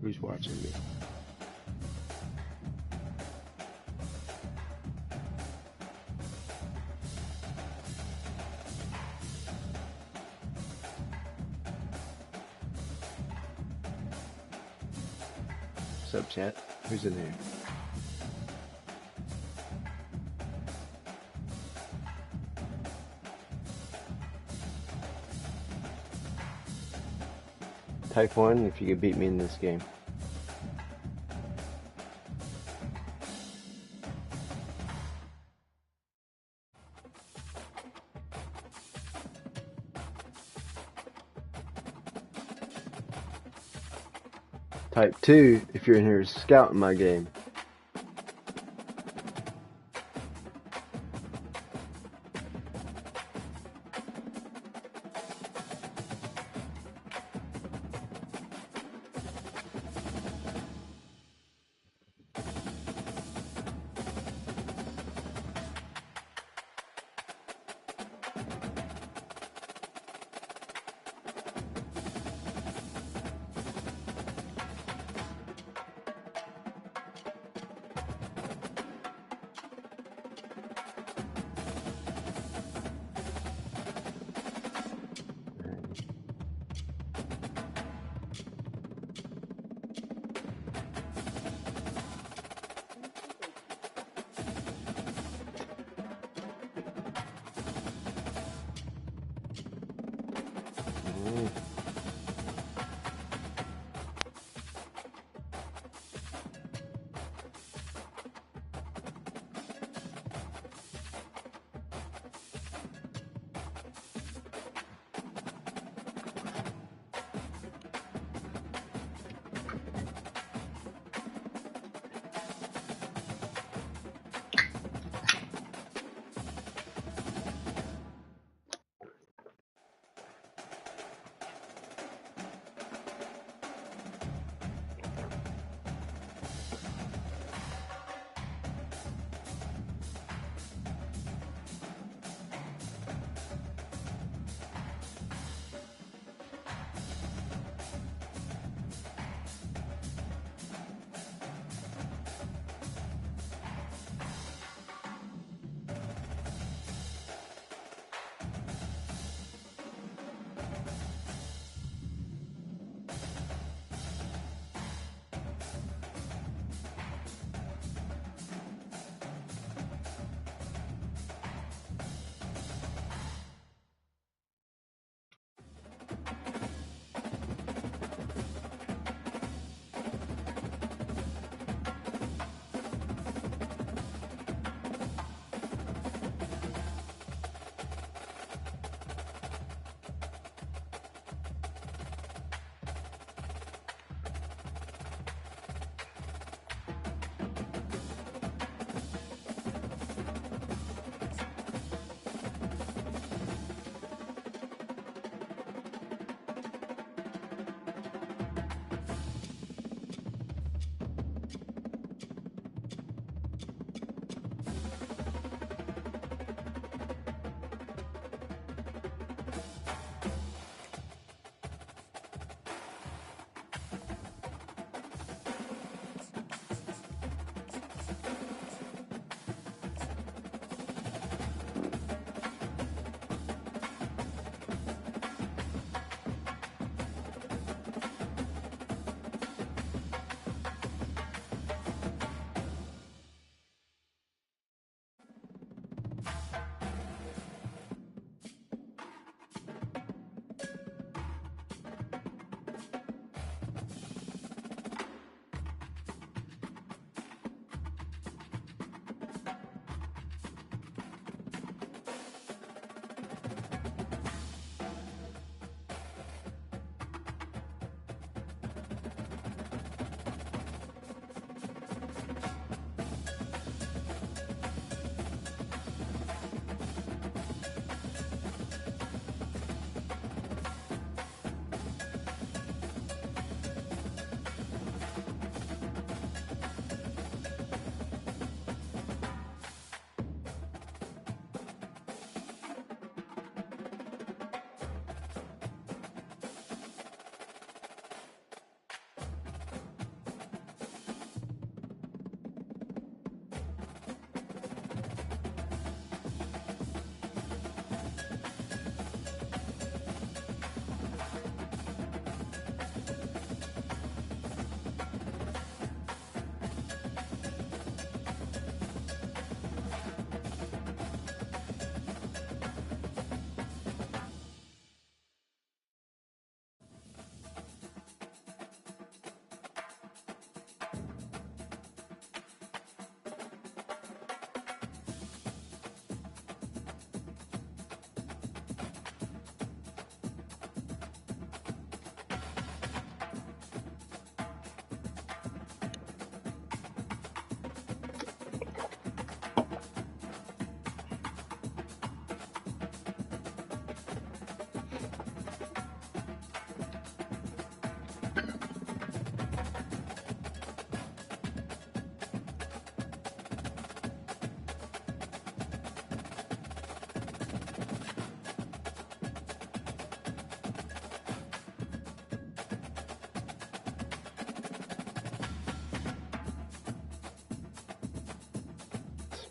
Who's watching me? What's up, chat? Who's in here? Type 1 if you could beat me in this game. Type 2 if you're in here scouting my game.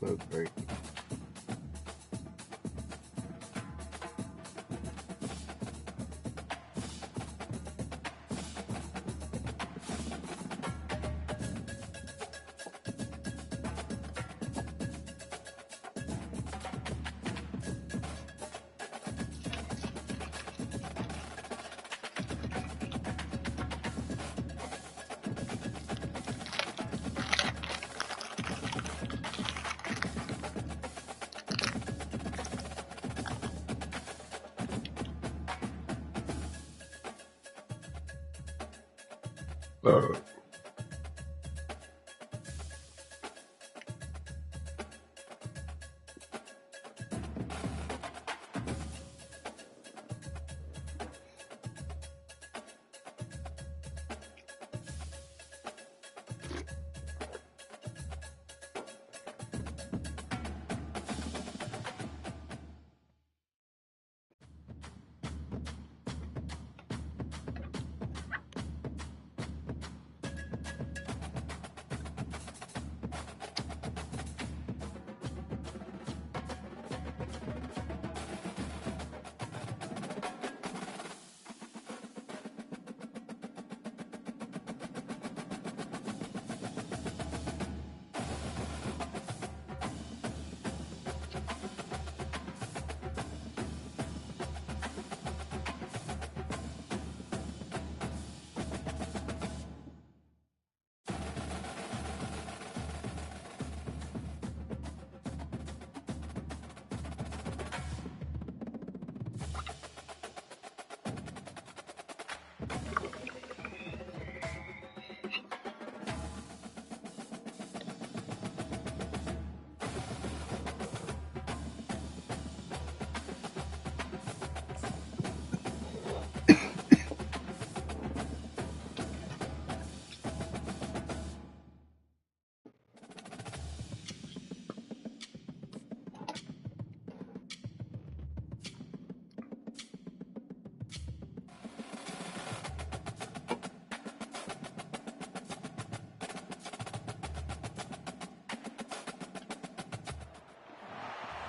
smoke break.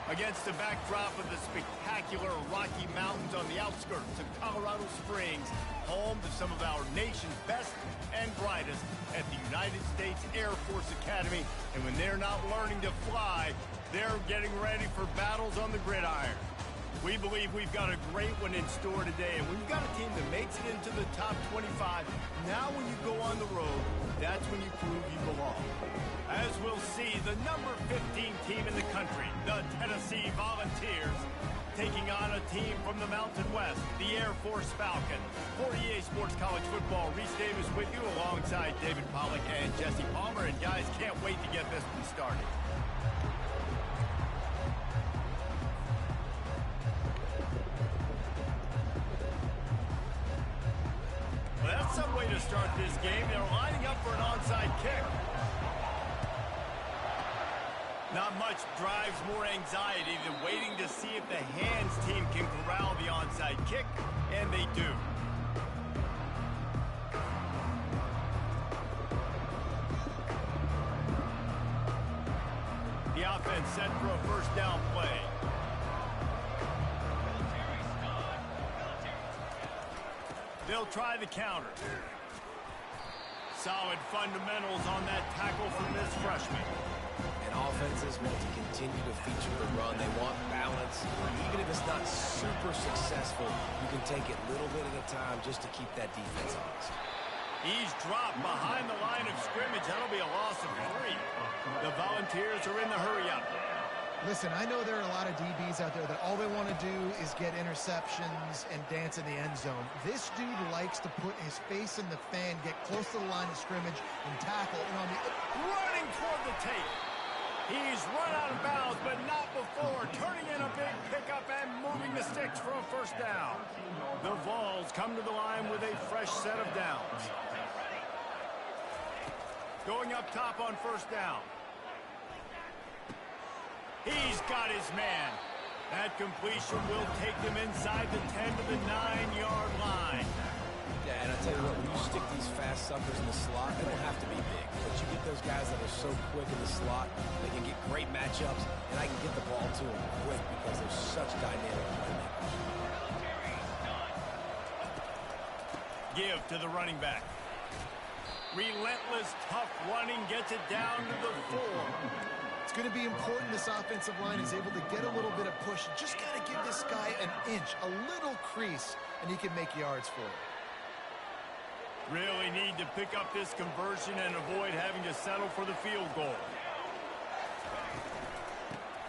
Against the backdrop of the spectacular Rocky Mountains on the outskirts of Colorado Springs, home to some of our nation's best and brightest at the United States Air Force Academy. And when they're not learning to fly, they're getting ready for battles on the gridiron. We believe we've got a great one in store today, and when you've got a team that makes it into the top 25, now when you go on the road, that's when you prove you belong. As we'll see, the number 15 team in the country, the Tennessee Volunteers, taking on a team from the Mountain West, the Air Force Falcons. For EA Sports College Football, Reese Davis with you alongside David Pollack and Jesse Palmer. And guys, can't wait to get this one started. Well, that's some way to start this game. They're lining up for an onside kick. Not much drives more anxiety than waiting to see if the hands team can corral the onside kick, and they do. The offense set for a first down play. They'll try the counter. Solid fundamentals on that tackle from this freshman. Offenses want to continue to feature the run. They want balance. Even if it's not super successful, you can take it little bit at a time just to keep that defense honest. He's dropped behind the line of scrimmage. That'll be a loss of 3. The Volunteers are in the hurry-up. Listen, I know there are a lot of DBs out there that all they want to do is get interceptions and dance in the end zone. This dude likes to put his face in the fan, get close to the line of scrimmage, and tackle. And on the running toward the tape. He's run out of bounds, but not before. Turning in a big pickup and moving the sticks for a first down. The Vols come to the line with a fresh set of downs. Going up top on first down. He's got his man. That completion will take them inside the 10 to the 9-yard line. Yeah, and I tell you what, when you stick these fast suckers in the slot, they don't have to be big. But you get those guys that are so quick in the slot, they can get great matchups, and I can get the ball to them quick because they're such dynamic playmakers. Give to the running back. Relentless, tough running gets it down to the 4. It's going to be important this offensive line is able to get a little bit of push. Just got to give this guy an inch, a little crease, and he can make yards for it. Really need to pick up this conversion and avoid having to settle for the field goal.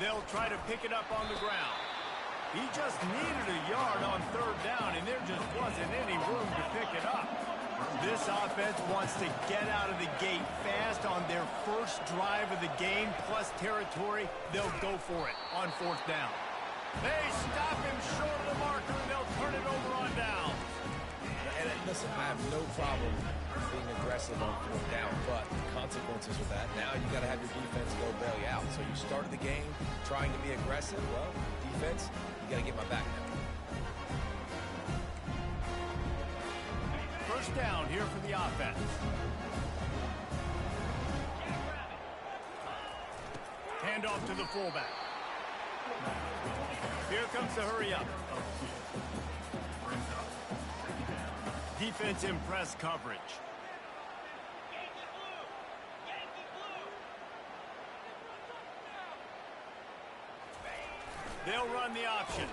They'll try to pick it up on the ground. He just needed a yard on 3rd down, and there just wasn't any room to pick it up. This offense wants to get out of the gate fast on their first drive of the game, plus territory. They'll go for it on 4th down. They stop him short of the marker, and they'll turn it over on down. And listen, I have no problem being aggressive on 4th down, but the consequences of that, now you got to have your defense go bail you out. So you started the game trying to be aggressive. Well, defense, you got to get my back now. 1st down here for the offense. Hand off to the fullback. Here comes the hurry up. Defense in press coverage. They'll run the option.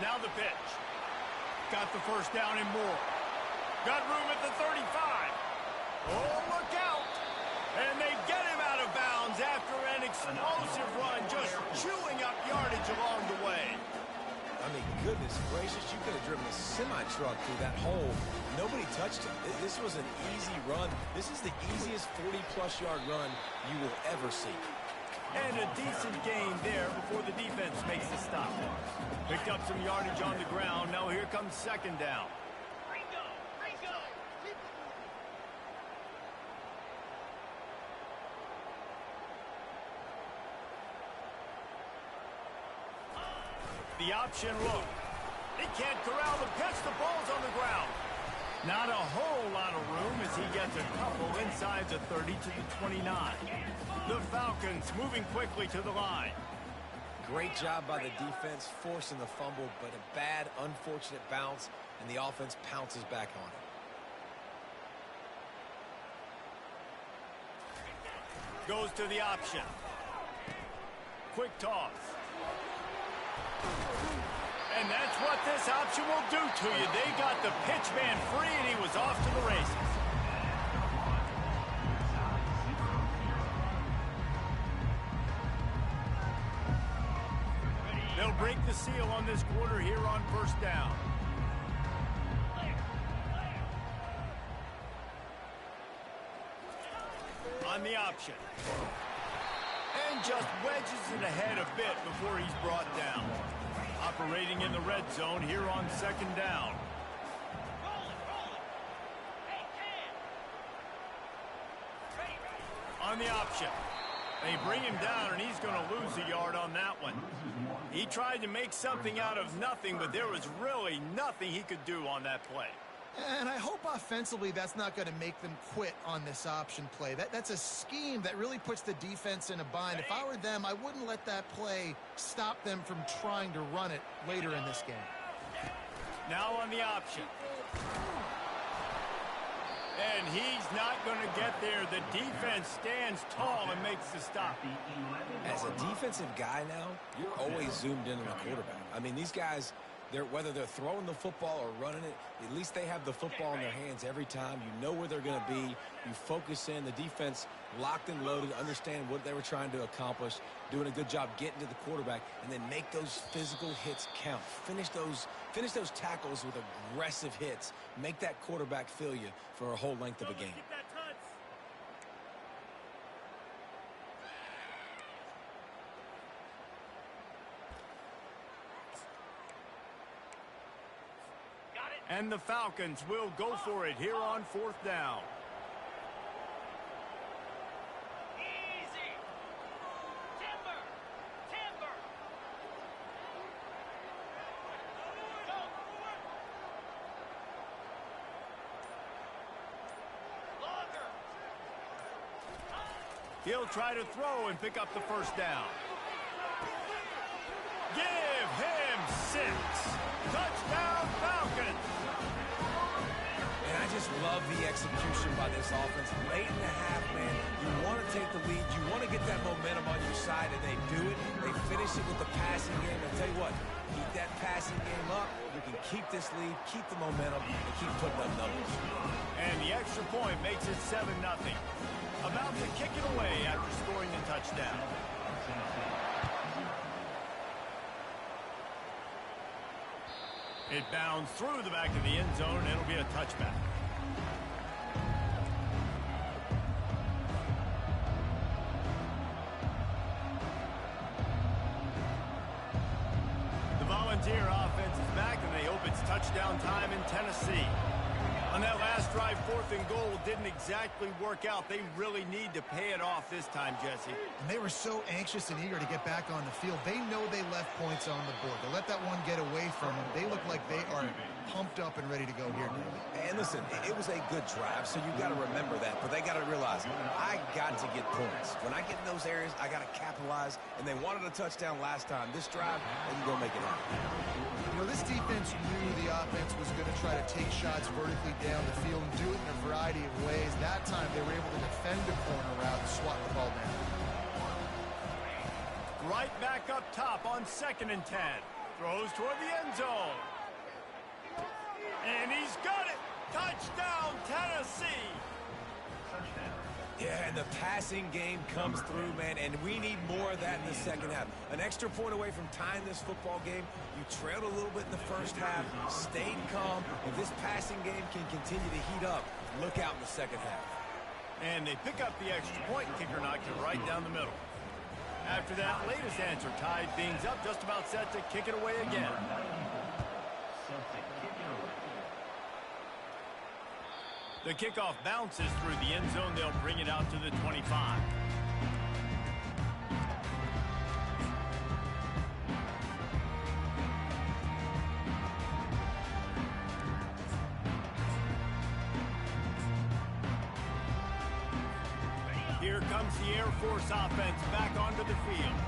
Now the pitch. Got the 1st down and more. Got room at the 35. Oh, look out. And they get him out of bounds after an explosive run, just chewing up yardage along the way. I mean, goodness gracious, you could have driven a semi-truck through that hole. Nobody touched him. This was an easy run. This is the easiest 40-plus yard run you will ever see. And a decent gain there before the defense makes the stop. Picked up some yardage on the ground. Now here comes 2nd down. The option look. He can't corral the pitch. The ball's on the ground. Not a whole lot of room as he gets a couple inside the 30 to the 29. The Falcons moving quickly to the line. Great job by the defense forcing the fumble, but a bad, unfortunate bounce, and the offense pounces back on it. Goes to the option. Quick toss. And that's what this option will do to you. They got the pitch man free, and he was off to the races. They'll break the seal on this quarter here on 1st down. On the option. And just wedges it ahead a bit before he's brought down. Operating in the red zone here on 2nd down. On the option. They bring him down, and he's going to lose a yard on that one. He tried to make something out of nothing, but there was really nothing he could do on that play. And I hope offensively that's not going to make them quit on this option play. That's a scheme that really puts the defense in a bind. If I were them, I wouldn't let that play stop them from trying to run it later in this game. Now on the option. And he's not going to get there. The defense stands tall and makes the stop. As a defensive guy now, you're always zoomed in on the quarterback. I mean, these guys, whether they're throwing the football or running it, at least they have the football in their hands every time. You know where they're going to be. You focus in. The defense locked and loaded, understand what they were trying to accomplish, doing a good job getting to the quarterback, and then make those physical hits count. Finish those tackles with aggressive hits. Make that quarterback feel you for a whole length of a game. And the Falcons will go for it here on 4th down. Easy. Timber. He'll try to throw and pick up the first down. Give him 6. Touchdown, Falcons. And I just love the execution by this offense. Late in the half, man, you want to take the lead. You want to get that momentum on your side, and they do it. They finish it with the passing game. I tell you what, keep that passing game up. You can keep this lead, keep the momentum, and keep putting up numbers. And the extra point makes it 7-0. About to kick it away after scoring the touchdown. It bounds through the back of the end zone, and it'll be a touchback. The Volunteer offense is back, and they hope it's touchdown time in Tennessee. On that last drive, 4th and goal didn't exactly work out. They really need to pay it off this time, Jesse. And they were so anxious and eager to get back on the field. They know they left points on the board. To let that one get away from them, they look like they are pumped up and ready to go here, David. And listen, it was a good drive, so you got to remember that. But they got to realize, I got to get points. When I get in those areas, I got to capitalize. And they wanted a touchdown last time. This drive, they can go make it happen. You know, this defense knew the offense was going to try to take shots vertically down the field and do it in a variety of ways. That time, they were able to defend a corner route and swat the ball down. Right back up top on 2nd and 10. Throws toward the end zone. And he's got it. Touchdown, Tennessee. Yeah, and the passing game comes through, man, and we need more of that in the second half. An extra point away from tying this football game. You trailed a little bit in the first half, stayed calm. If this passing game can continue to heat up, look out in the second half. And they pick up the extra point. Kicker knocked it right down the middle. After that latest answer tied things up, just about set to kick it away again. The kickoff bounces through the end zone. They'll bring it out to the 25. Here comes the Air Force offense back onto the field.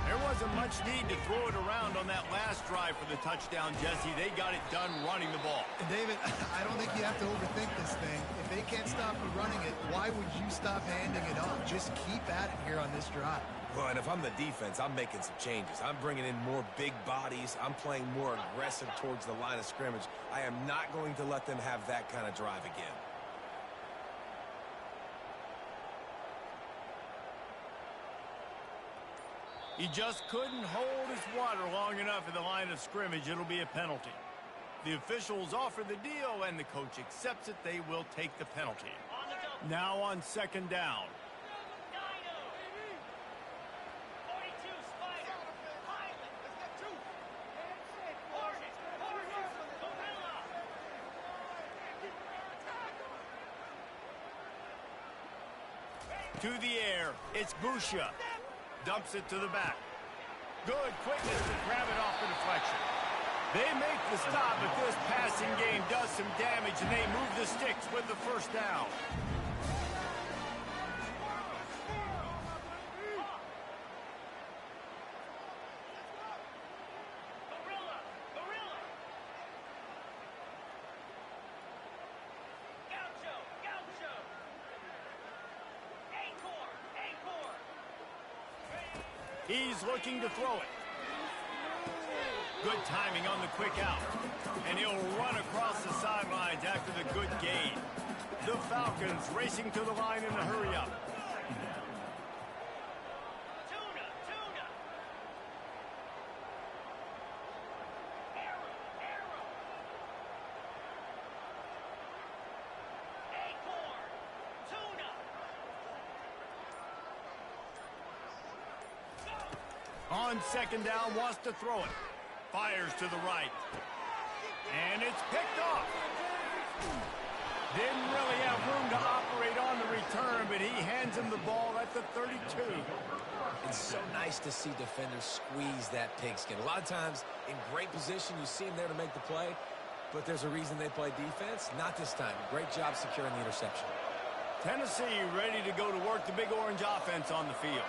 There wasn't much need to throw it around on that last drive for the touchdown, Jesse. They got it done running the ball. And David, I don't think you have to overthink this thing. If they can't stop you running it, why would you stop handing it off? Just keep at it here on this drive. Well, and if I'm the defense, I'm making some changes. I'm bringing in more big bodies. I'm playing more aggressive towards the line of scrimmage. I am not going to let them have that kind of drive again. He just couldn't hold his water long enough in the line of scrimmage. It'll be a penalty. The officials offer the deal, and the coach accepts it. They will take the penalty. Now on 2nd down. To the air, it's Busha. Dumps it to the back. Good quickness to grab it off the deflection. They make the stop, but this passing game does some damage, and they move the sticks with the first down. He's looking to throw it. Good timing on the quick out. And he'll run across the sidelines after the good gain. The Falcons racing to the line in a hurry-up. On 2nd down, wants to throw it. Fires to the right. And it's picked off. Didn't really have room to operate on the return, but he hands him the ball at the 32. It's so nice to see defenders squeeze that pigskin. A lot of times, in great position, you see him there to make the play, but there's a reason they play defense. Not this time. Great job securing the interception. Tennessee ready to go to work the big orange offense on the field.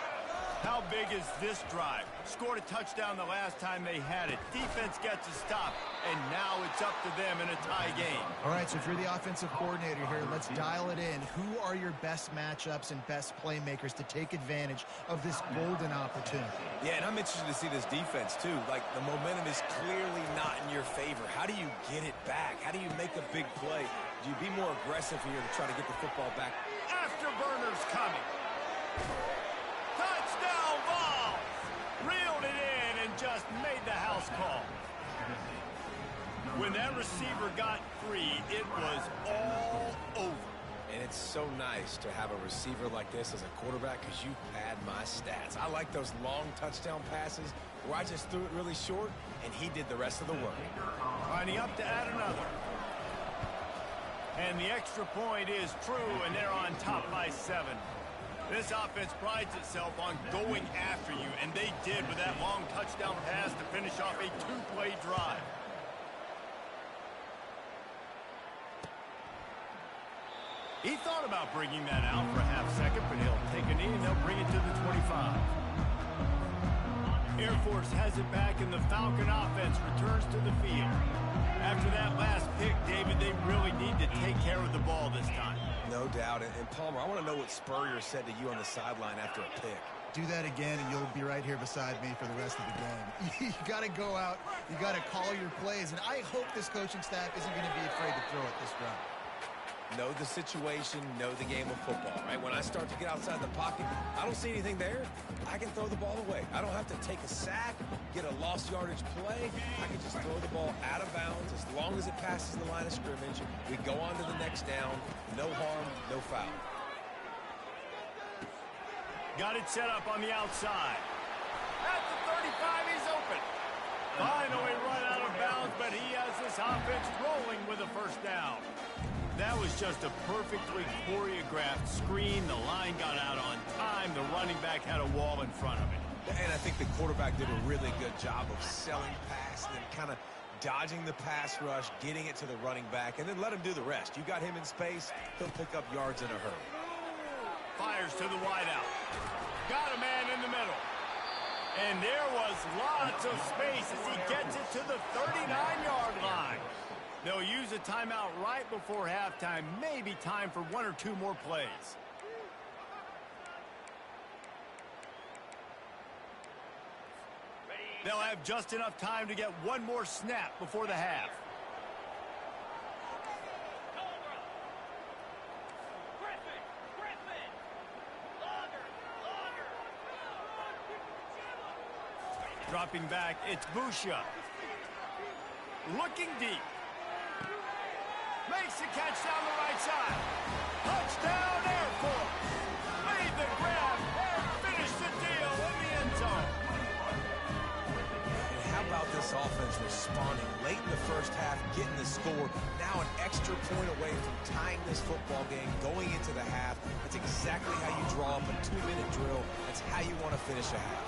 How big is this drive? Scored a touchdown the last time they had it. Defense gets a stop, and now it's up to them in a tie game. All right, so if you're the offensive coordinator here, let's dial it in. Who are your best matchups and best playmakers to take advantage of this golden opportunity? Yeah, and I'm interested to see this defense, too. Like, the momentum is clearly not in your favor. How do you get it back? How do you make a big play? Do you be more aggressive here to try to get the football back? Afterburners coming. Touchdown ball! Reeled it in and just made the house call. When that receiver got free, it was all over. And it's so nice to have a receiver like this as a quarterback because you pad my stats. I like those long touchdown passes where I just threw it really short and he did the rest of the work. Lining up to add another. And the extra point is true, and they're on top by 7. This offense prides itself on going after you, and they did with that long touchdown pass to finish off a 2-play drive. He thought about bringing that out for a half second, but he'll take a knee and they'll bring it to the 25. Air Force has it back, and the Falcon offense returns to the field. After that last pick, David, they really need to take care of the ball this time. No doubt. And Palmer, I want to know what Spurrier said to you on the sideline after a pick. Do that again, and you'll be right here beside me for the rest of the game. You got to go out. You got to call your plays, and I hope this coaching staff isn't going to be afraid to throw it this route. Know the situation, know the game of football, right? When I start to get outside the pocket, I don't see anything there. I can throw the ball away. I don't have to take a sack, get a lost yardage play. I can just throw the ball out of bounds as long as it passes the line of scrimmage. We go on to the next down. No harm, no foul. Got it set up on the outside. At the 35, he's open. Finally run out of bounds, but he has this offense rolling with a first down. That was just a perfectly choreographed screen. The line got out on time. The running back had a wall in front of it. And I think the quarterback did a really good job of selling pass and then kind of dodging the pass rush, getting it to the running back, and then let him do the rest. You got him in space, he'll pick up yards in a hurry. Fires to the wideout. Got a man in the middle. And there was lots of space as he gets it to the 39-yard line. They'll use a timeout right before halftime. Maybe time for 1 or 2 more plays. They'll have just enough time to get one more snap before the half. Dropping back, it's Busha. Looking deep. Makes the catch down the right side. Touchdown, Air Force. Made the grab and finished the deal in the end zone. And how about this offense responding late in the first half, getting the score, now an extra point away from tying this football game, going into the half. That's exactly how you draw up a 2-minute drill. That's how you want to finish a half.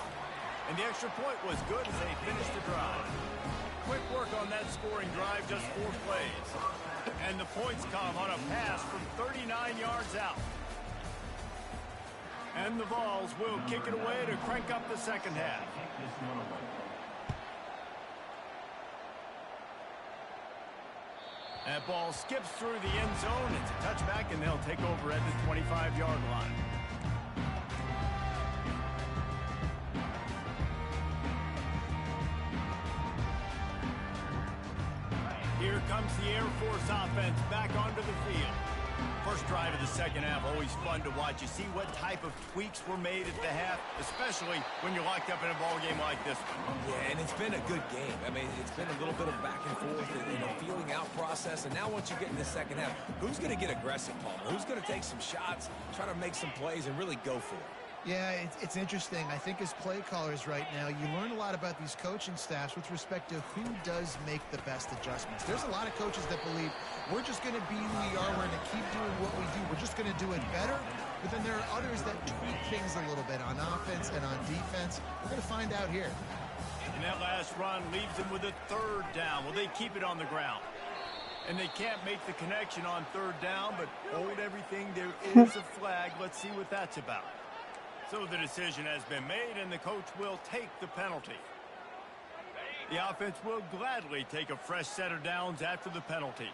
And the extra point was good as they finished the drive. Quick work on that scoring drive, just 4 plays. And the points come on a pass from 39 yards out. And the Vols will kick it away to crank up the second half. That ball skips through the end zone. It's a touchback, and they'll take over at the 25-yard line. Here comes the Air Force offense back onto the field. First drive of the second half, always fun to watch. You see what type of tweaks were made at the half, especially when you're locked up in a ball game like this one. Yeah, and it's been a good game. I mean, it's been a little bit of back and forth and a feeling out process. And now once you get in the second half, who's going to get aggressive, Palmer? Who's going to take some shots, try to make some plays, and really go for it? Yeah, it's interesting. I think as play callers right now, you learn a lot about these coaching staffs with respect to who does make the best adjustments. There's a lot of coaches that believe we're just going to be who we are. We're going to keep doing what we do. We're just going to do it better. But then there are others that tweak things a little bit on offense and on defense. We're going to find out here. And that last run leaves them with a 3rd down. Will they keep it on the ground? And they can't make the connection on third down, but hold everything. There is a flag. Let's see what that's about. So the decision has been made, and the coach will take the penalty. The offense will gladly take a fresh set of downs after the penalty.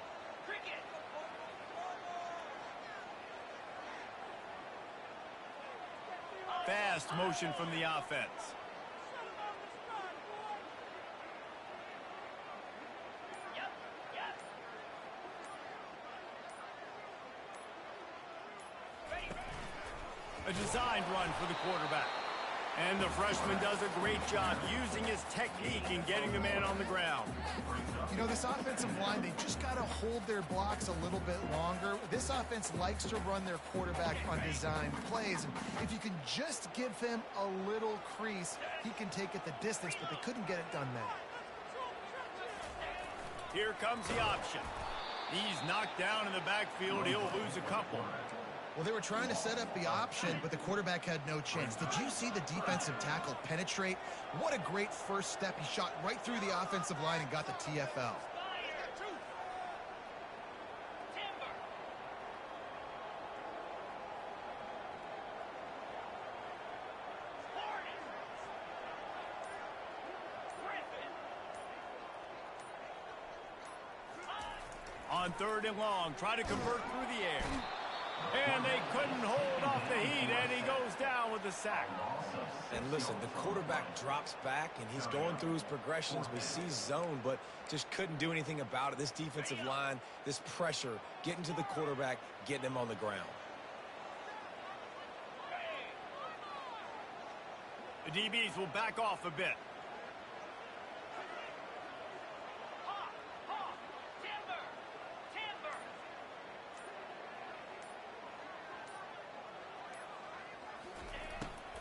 Fast motion from the offense. A designed run for the quarterback. And the freshman does a great job using his technique and getting the man on the ground. You know, this offensive line, they just got to hold their blocks a little bit longer. This offense likes to run their quarterback on design plays. And if you can just give him a little crease, he can take it the distance, but they couldn't get it done there. Here comes the option. He's knocked down in the backfield. He'll lose a couple. Well, they were trying to set up the option, but the quarterback had no chance. Did you see the defensive tackle penetrate? What a great first step. He shot right through the offensive line and got the TFL. On third and long, try to convert through the air. And they couldn't hold off the heat, and he goes down with the sack. And listen, the quarterback drops back, and he's going through his progressions. We see zone, but just couldn't do anything about it. This defensive line, this pressure, getting to the quarterback, getting him on the ground. The DBs will back off a bit.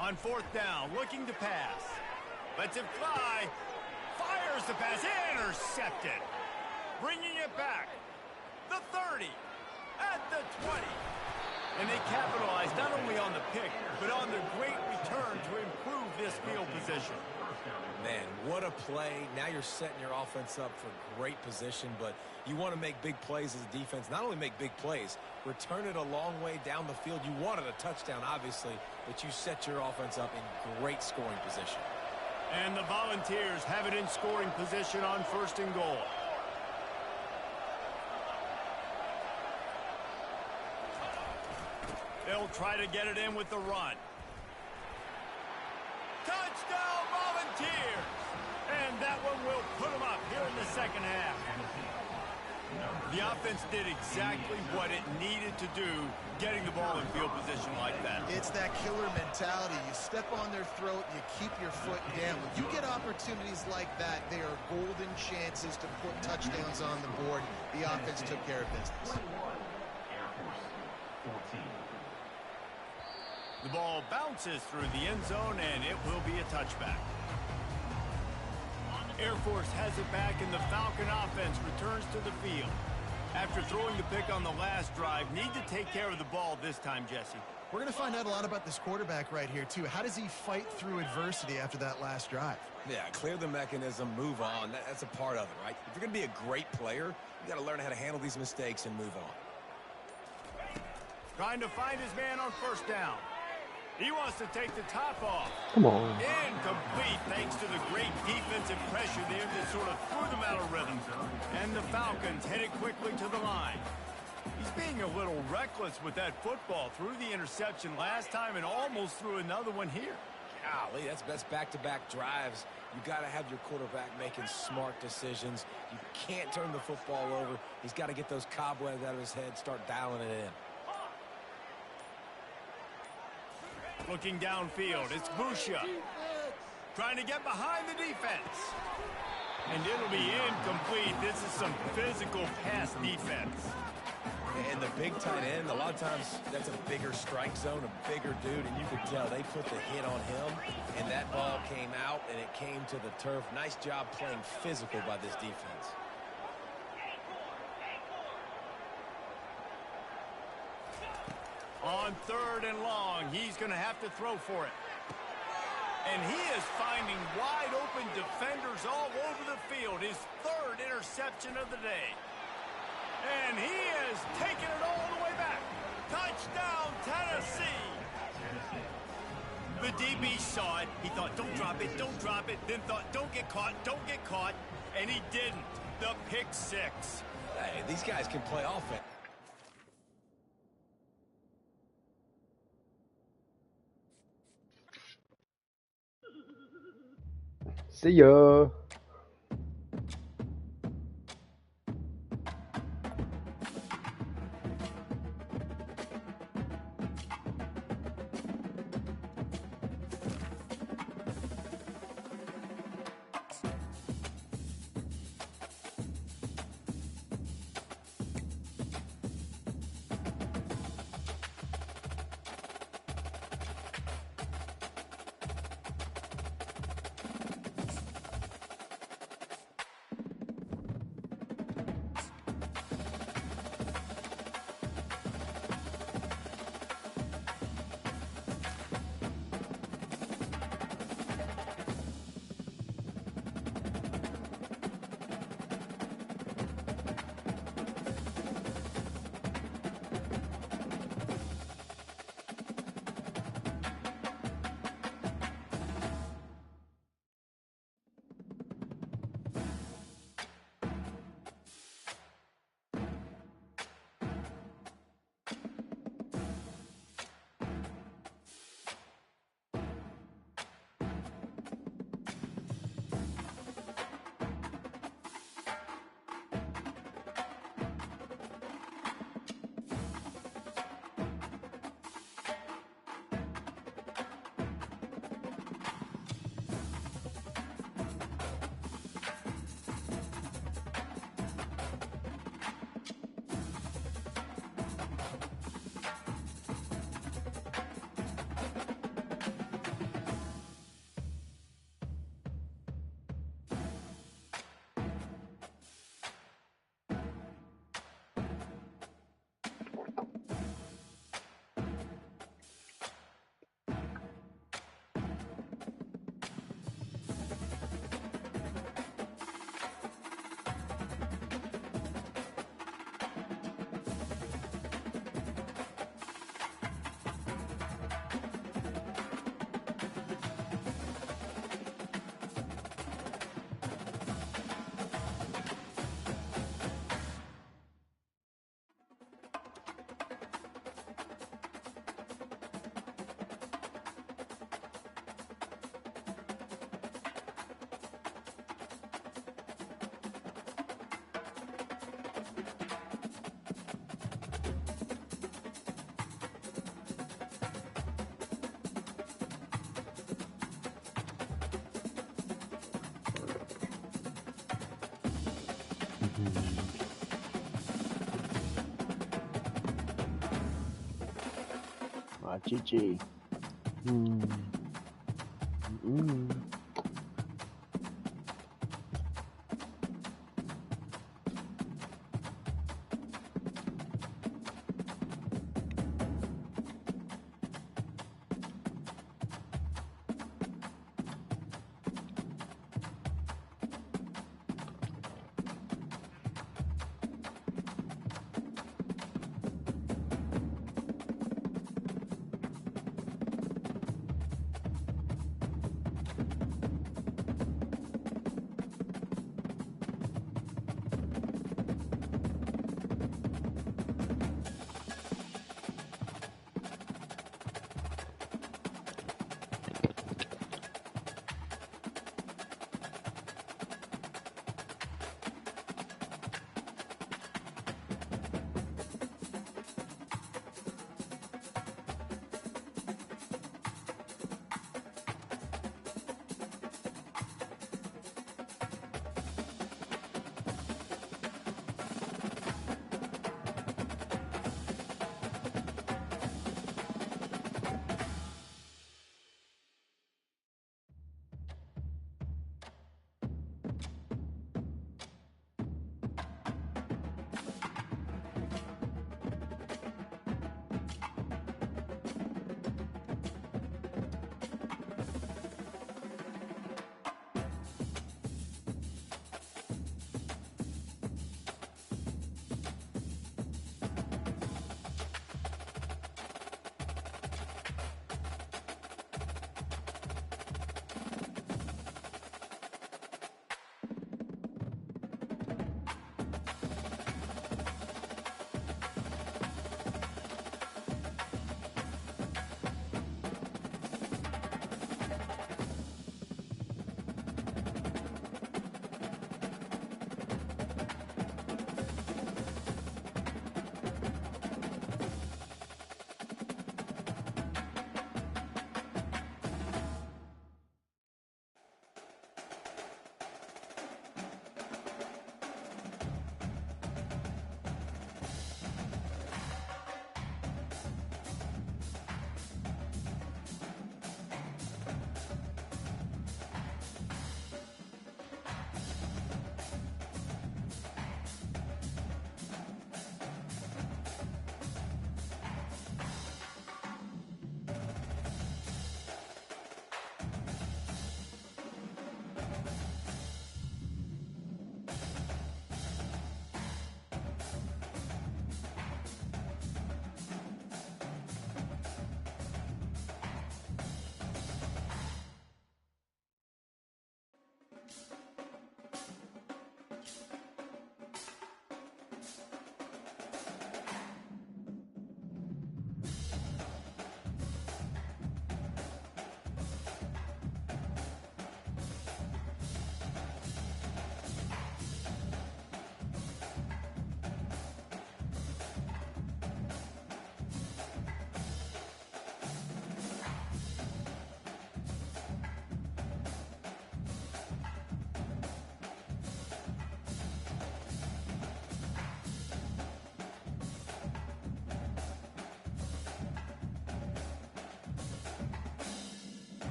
On fourth down, looking to pass. Lets it fly. Fires the pass. Intercepted. Bringing it back. The 30. At the 20. And they capitalize not only on the pick, but on the great return to improve this field position. Man, what a play. Now you're setting your offense up for great position, but you want to make big plays as a defense. Not only make big plays, return it a long way down the field. You wanted a touchdown, obviously, but you set your offense up in great scoring position. And the Volunteers have it in scoring position on first and goal. They'll try to get it in with the run. Touchdown, Volunteers! And that one will put them up here in the second half. The offense did exactly what it needed to do, getting the ball in field position like that. It's that killer mentality. You step on their throat, you keep your foot down. When you get opportunities like that, they are golden chances to put touchdowns on the board. The offense took care of business. The ball bounces through the end zone, and it will be a touchback. Air Force has it back, and the Falcon offense returns to the field. After throwing the pick on the last drive, need to take care of the ball this time, Jesse. We're going to find out a lot about this quarterback right here, too. How does he fight through adversity after that last drive? Yeah, clear the mechanism, move on. That's a part of it, right? If you're going to be a great player, you got to learn how to handle these mistakes and move on. Trying to find his man on first down. He wants to take the top off. Come on. Incomplete thanks to the great defensive pressure there that sort of threw them out of rhythm. And the Falcons headed quickly to the line. He's being a little reckless with that football. Threw the interception last time and almost threw another one here. Golly, that's back-to-back drives. You got to have your quarterback making smart decisions. You can't turn the football over. He's got to get those cobwebs out of his head, start dialing it in. Looking downfield, it's Busha. Trying to get behind the defense. And it'll be incomplete. This is some physical pass defense. And the big tight end, a lot of times that's a bigger strike zone, a bigger dude, and you could tell they put the hit on him, and that ball came out, and it came to the turf. Nice job playing physical by this defense. On third and long, he's going to have to throw for it. And he is finding wide open defenders all over the field. His third interception of the day. And he is taking it all the way back. Touchdown, Tennessee. The DB saw it. He thought, don't drop it, don't drop it. Then thought, don't get caught, don't get caught. And he didn't. The pick six. Hey, these guys can play offense. See ya. Chichi.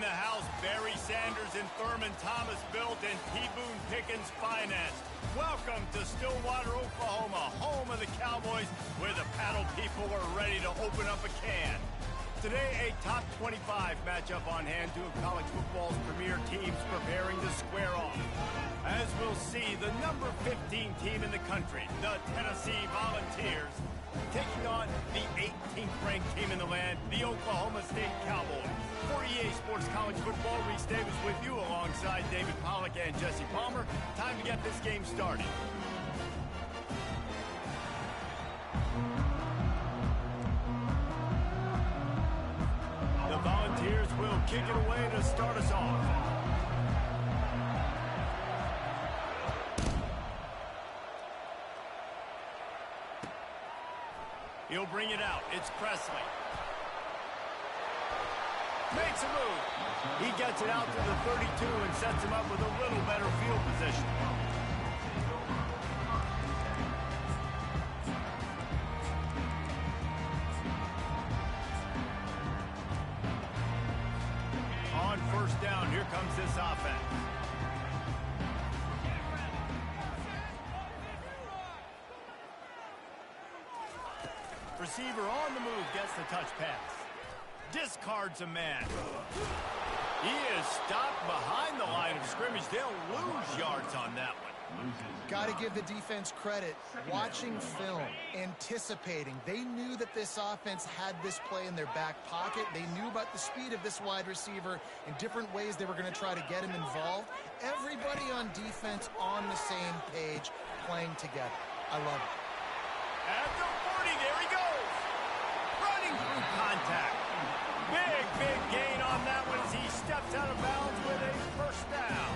the house, Barry Sanders and Thurman Thomas built and T. Boone Pickens financed. Welcome to Stillwater, Oklahoma, home of the Cowboys, where the paddle people are ready to open up a can. Today, a top 25 matchup on hand, two of college football's premier teams preparing to square off. As we'll see, the number 15 team in the country, the Tennessee Volunteers, taking on the 18th ranked team in the land, the Oklahoma State Cowboys. For EA Sports College Football, Reese Davis with you alongside David Pollack and Jesse Palmer. Time to get this game started. The Volunteers will kick it away to start us off. He'll bring it out. It's Presley. Makes a move. He gets it out to the 32 and sets him up with a little better field position. On first down, here comes this offense. Receiver on the move, gets the touch pass. Discards a man. He is stopped behind the line of scrimmage. They'll lose yards on that one. Got to give the defense credit. Watching film, anticipating. They knew that this offense had this play in their back pocket. They knew about the speed of this wide receiver and different ways they were going to try to get him involved. Everybody on defense on the same page, playing together. I love it. At the 40, there he goes. Running through contact. Big gain on that one as he steps out of bounds with a first down.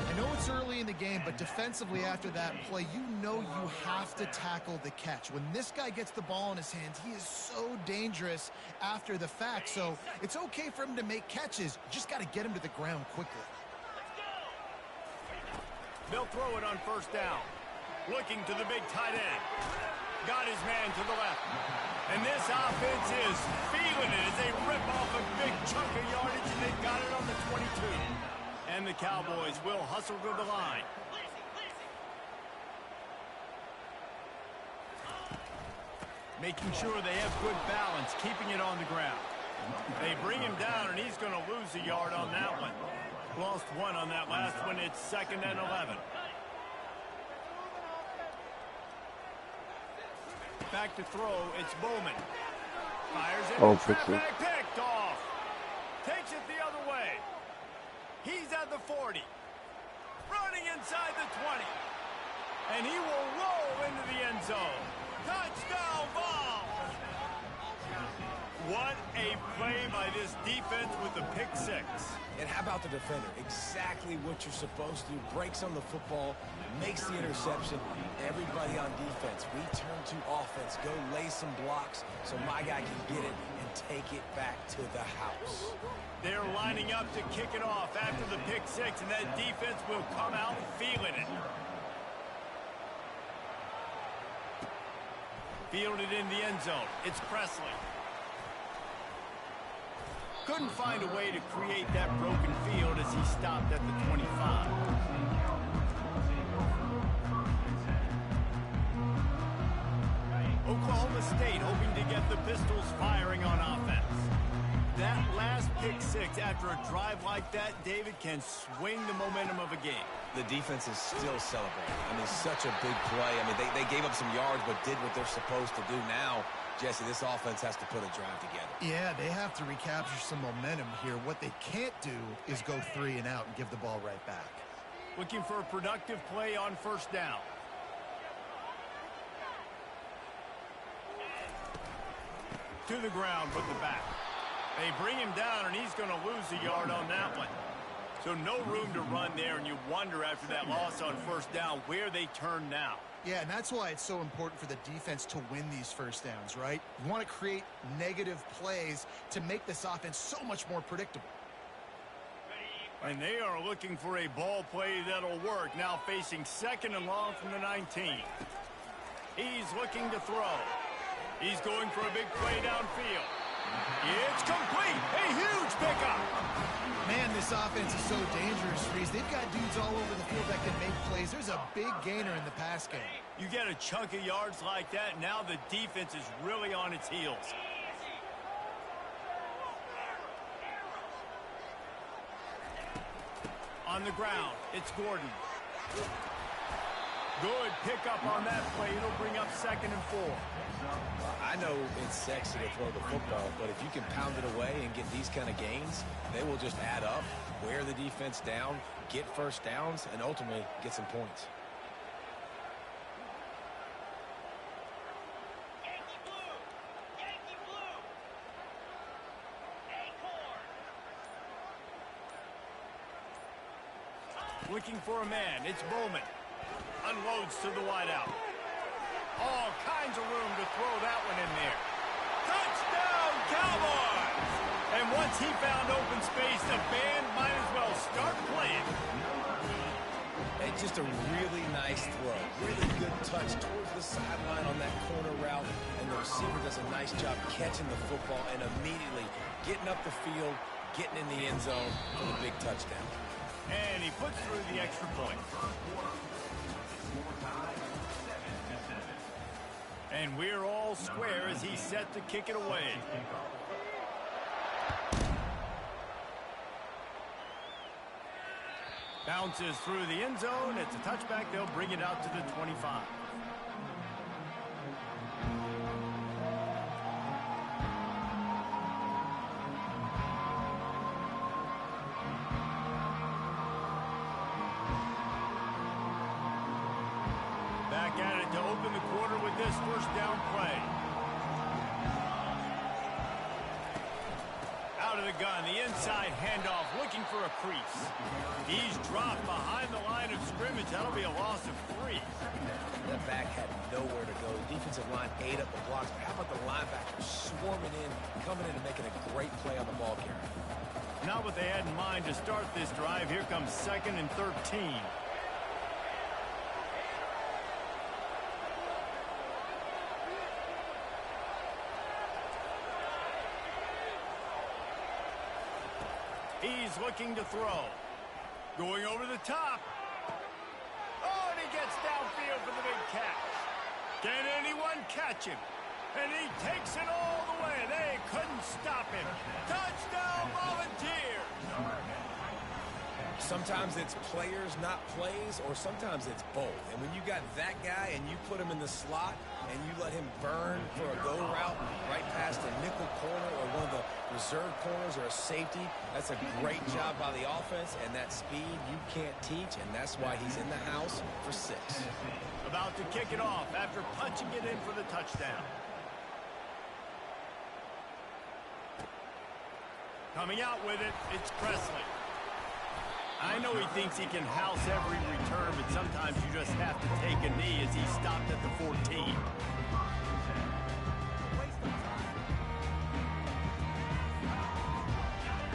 I know it's early in the game, but defensively after that play, you know you have to tackle the catch. When this guy gets the ball in his hands, he is so dangerous after the fact. So it's okay for him to make catches. You just got to get him to the ground quickly. They'll throw it on first down. Looking to the big tight end. Got his man to the left. And this offense is feeling it as they rip off a big chunk of yardage, and they've got it on the 22. And the Cowboys will hustle to the line. Making sure they have good balance, keeping it on the ground. They bring him down, and he's going to lose a yard on that one. Lost one on that last one. It's 2nd and 11. Back to throw, it's Bowman. Fires in the trap back, picked off. Takes it the other way. He's at the 40. Running inside the 20. And he will roll into the end zone. Touchdown ball. What a play by this defense with the pick six. And how about the defender? Exactly what you're supposed to do. Breaks on the football, makes the interception. Everybody on defense, return to offense. Go lay some blocks so my guy can get it and take it back to the house. They're lining up to kick it off after the pick six, and that defense will come out feeling it. Fielded in the end zone. It's Presley. Couldn't find a way to create that broken field as he stopped at the 25. Oklahoma State hoping to get the Pistols firing on offense. That last pick six after a drive like that, David, can swing the momentum of a game. The defense is still celebrating. I mean, such a big play. I mean, they gave up some yards but did what they're supposed to do. Now, Jesse, this offense has to put a drive together. Yeah, they have to recapture some momentum here. What they can't do is go 3 and out and give the ball right back. Looking for a productive play on first down. To the ground with the back. They bring him down, and he's going to lose a yard on that one. So no room to run there, and you wonder after that loss on first down where they turn now. Yeah, and that's why it's so important for the defense to win these first downs, right? You want to create negative plays to make this offense so much more predictable. And they are looking for a ball play that'll work. Now facing 2nd and long from the 19. He's looking to throw. He's going for a big play downfield. It's complete. A huge pickup. Man, this offense is so dangerous, Reese. They've got dudes all over the field that can make plays. There's a big gainer in the pass game. You get a chunk of yards like that, now the defense is really on its heels. On the ground, it's Gordon. Good pickup on that play. It'll bring up 2nd and 4. I know it's sexy to throw the football, but if you can pound it away and get these kind of gains, they will just add up, wear the defense down, get first downs, and ultimately get some points. Yankee blue! Yankee blue! Acorn! Looking for a man. It's Bowman. Unloads to the wideout. All kinds of room to throw that one in there. Touchdown, Cowboys! And once he found open space, the band might as well start playing. It's just a really nice throw. Really good touch towards the sideline on that corner route, and the receiver does a nice job catching the football and immediately getting up the field, getting in the end zone for the big touchdown. And he puts through the extra point. And we're all square as he's set to kick it away. Bounces through the end zone. It's a touchback. They'll bring it out to the 25. Back at it to open the quarter with this first down play. Out of the gun, the inside handoff, looking for a crease. He's dropped behind the line of scrimmage. That'll be a loss of 3. That back had nowhere to go. The defensive line ate up the blocks. But how about the linebackers swarming in, coming in and making a great play on the ball carrier? Not what they had in mind to start this drive. Here comes 2nd and 13. He's looking to throw. Going over the top. Oh, and he gets downfield for the big catch. Can anyone catch him? And he takes it all the way. They couldn't stop him. Touchdown, Volunteers! Sometimes it's players, not plays, or sometimes it's both. And when you got that guy and you put him in the slot and you let him burn for a go route right past a nickel corner or one of the reserve corners or a safety, that's a great job by the offense, and that speed you can't teach, and that's why he's in the house for 6. About to kick it off after punching it in for the touchdown. Coming out with it, it's Presley. I know he thinks he can house every return, but sometimes you just have to take a knee as he stopped at the 14.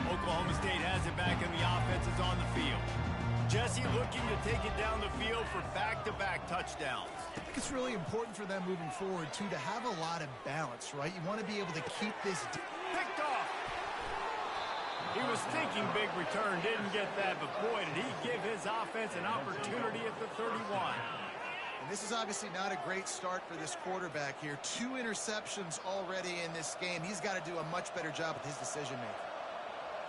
Oklahoma State has it back and the offense is on the field. Jesse looking to take it down the field for back-to-back touchdowns. I think it's really important for them moving forward, too, to have a lot of balance, right? You want to be able to keep this... Picked off. He was thinking big return, didn't get that, but boy, did he give his offense an opportunity at the 31. And this is obviously not a great start for this quarterback here. 2 interceptions already in this game. He's got to do a much better job with his decision-making.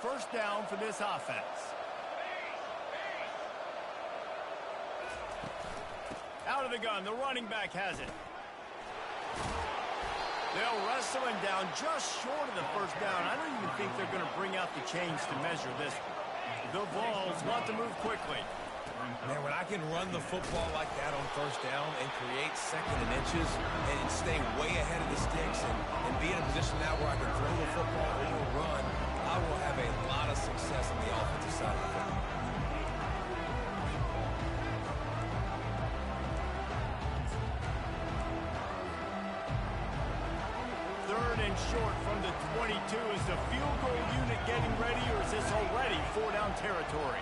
First down for this offense. Out of the gun, the running back has it. They'll wrestle him down just short of the first down. I don't even think they're going to bring out the chains to measure this one. The Vols want to move quickly. Man, when I can run the football like that on first down and create 2nd and inches and stay way ahead of the sticks and be in a position now where I can throw the football or run, I will have a lot of success on the offensive side of the football. Short from the 22. Is the field goal unit getting ready, or is this already 4-down territory?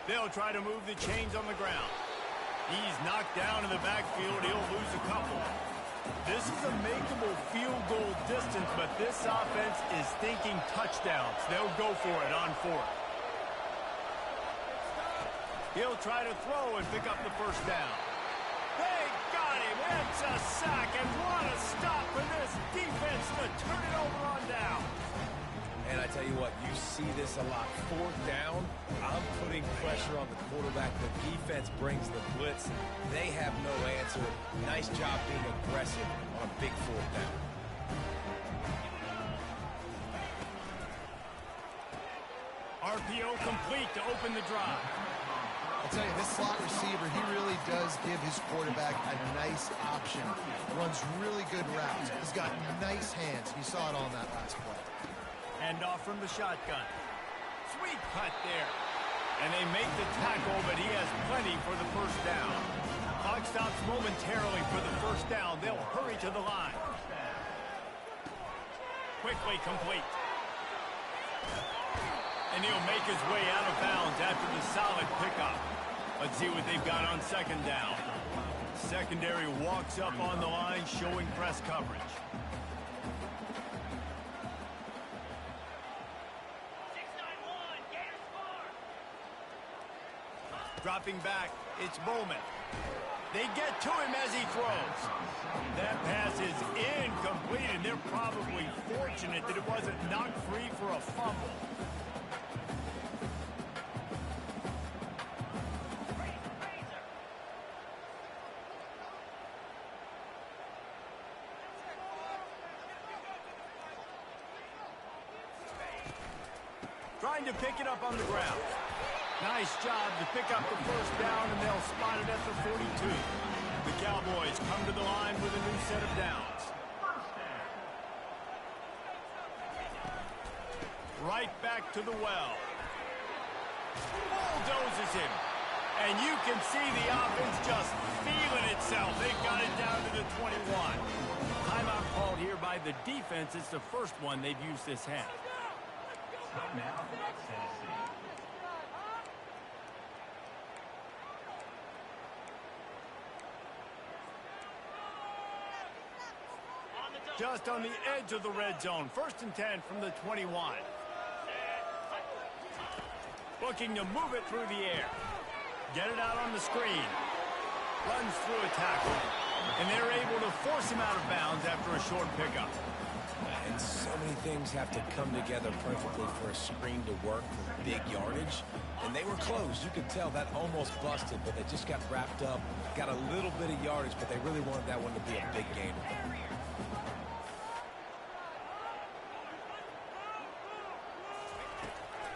They'll try to move the chains on the ground. He's knocked down in the backfield. He'll lose a couple. This is a makeable field goal distance, but this offense is thinking touchdowns. They'll go for it on fourth. He'll try to throw and pick up the first down. They got him. It's a sack, and what a stop for this defense to turn it over on down. And I tell you what, you see this a lot. Fourth down, I'm putting pressure on the quarterback. The defense brings the blitz. They have no answer. Nice job being aggressive on a big fourth down. RPO complete to open the drive. I'll tell you, this slot receiver, he really does give his quarterback a nice option. Runs really good routes. He's got nice hands. You saw it on that last play. Hand off from the shotgun. Sweet cut there. And they make the tackle, but he has plenty for the first down. Clock stops momentarily for the first down. They'll hurry to the line. Quickly complete. And he'll make his way out of bounds after the solid pickup. Let's see what they've got on second down. Secondary walks up on the line, showing press coverage. Dropping back, it's Bowman. They get to him as he throws. That pass is incomplete, and they're probably fortunate that it wasn't knocked free for a fumble. Trying to pick it up on the ground. Nice job to pick up the first down, and they'll spot it at the 42. The Cowboys come to the line with a new set of downs. Right back to the well. Bulldozes him. And you can see the offense just feeling itself. They got it down to the 21. Timeout called here by the defense. It's the first one they've used this half. Timeout, Tennessee. Just on the edge of the red zone. 1st and 10 from the 21. Looking to move it through the air. Get it out on the screen. Runs through a tackle. And they're able to force him out of bounds after a short pickup. And so many things have to come together perfectly for a screen to work for big yardage. And they were close. You could tell that almost busted, but they just got wrapped up. Got a little bit of yardage, but they really wanted that one to be a big gain.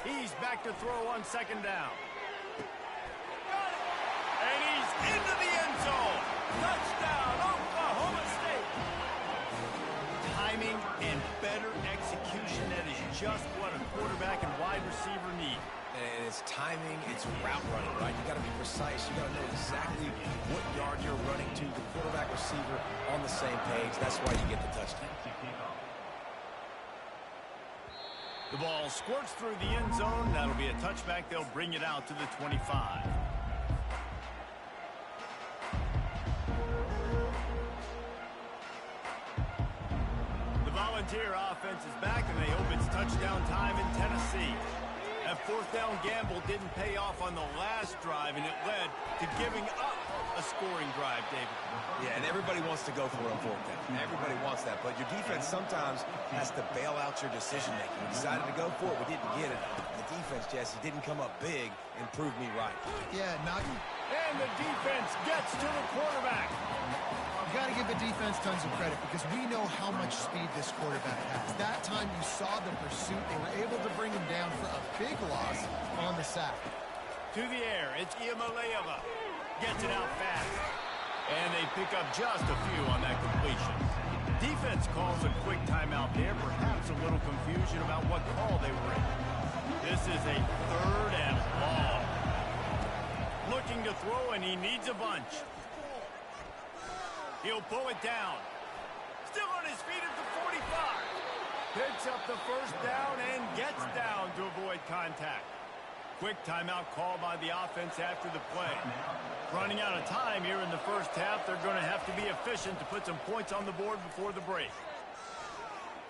He's back to throw on second down. And he's into the end zone. Touchdown, Oklahoma State. Timing and better execution, that is just what a quarterback and wide receiver need. And it's timing, it's route running, right? You got to be precise. You got to know exactly what yard you're running to. The quarterback receiver on the same page. That's why you get the touchdown. The ball squirts through the end zone. That'll be a touchback. They'll bring it out to the 25. The Volunteer offense is back, and they hope it's touchdown time in Tennessee. That fourth down gamble didn't pay off on the last drive, and it led to giving up a scoring drive, David. Yeah, and everybody wants to go for it on fourth down. Everybody wants that, but your defense sometimes has to bail out your decision-making. We decided to go for it. We didn't get it. The defense, Jesse, didn't come up big and prove me right. Yeah, And the defense gets to the quarterback. you got to give the defense tons of credit because we know how much speed this quarterback has. That time you saw the pursuit. They were able to bring him down for a big loss on the sack. To the air, it's Iamaleava. Gets it out fast. And they pick up just a few on that completion. Defense calls a quick timeout there. Perhaps a little confusion about what call they were in. This is a 3rd and long. Looking to throw, and he needs a bunch. He'll pull it down. Still on his feet at the 45. Picks up the first down and gets down to avoid contact. quick timeout call by the offense after the play. Running out of time here in the first half, they're going to have to be efficient to put some points on the board before the break.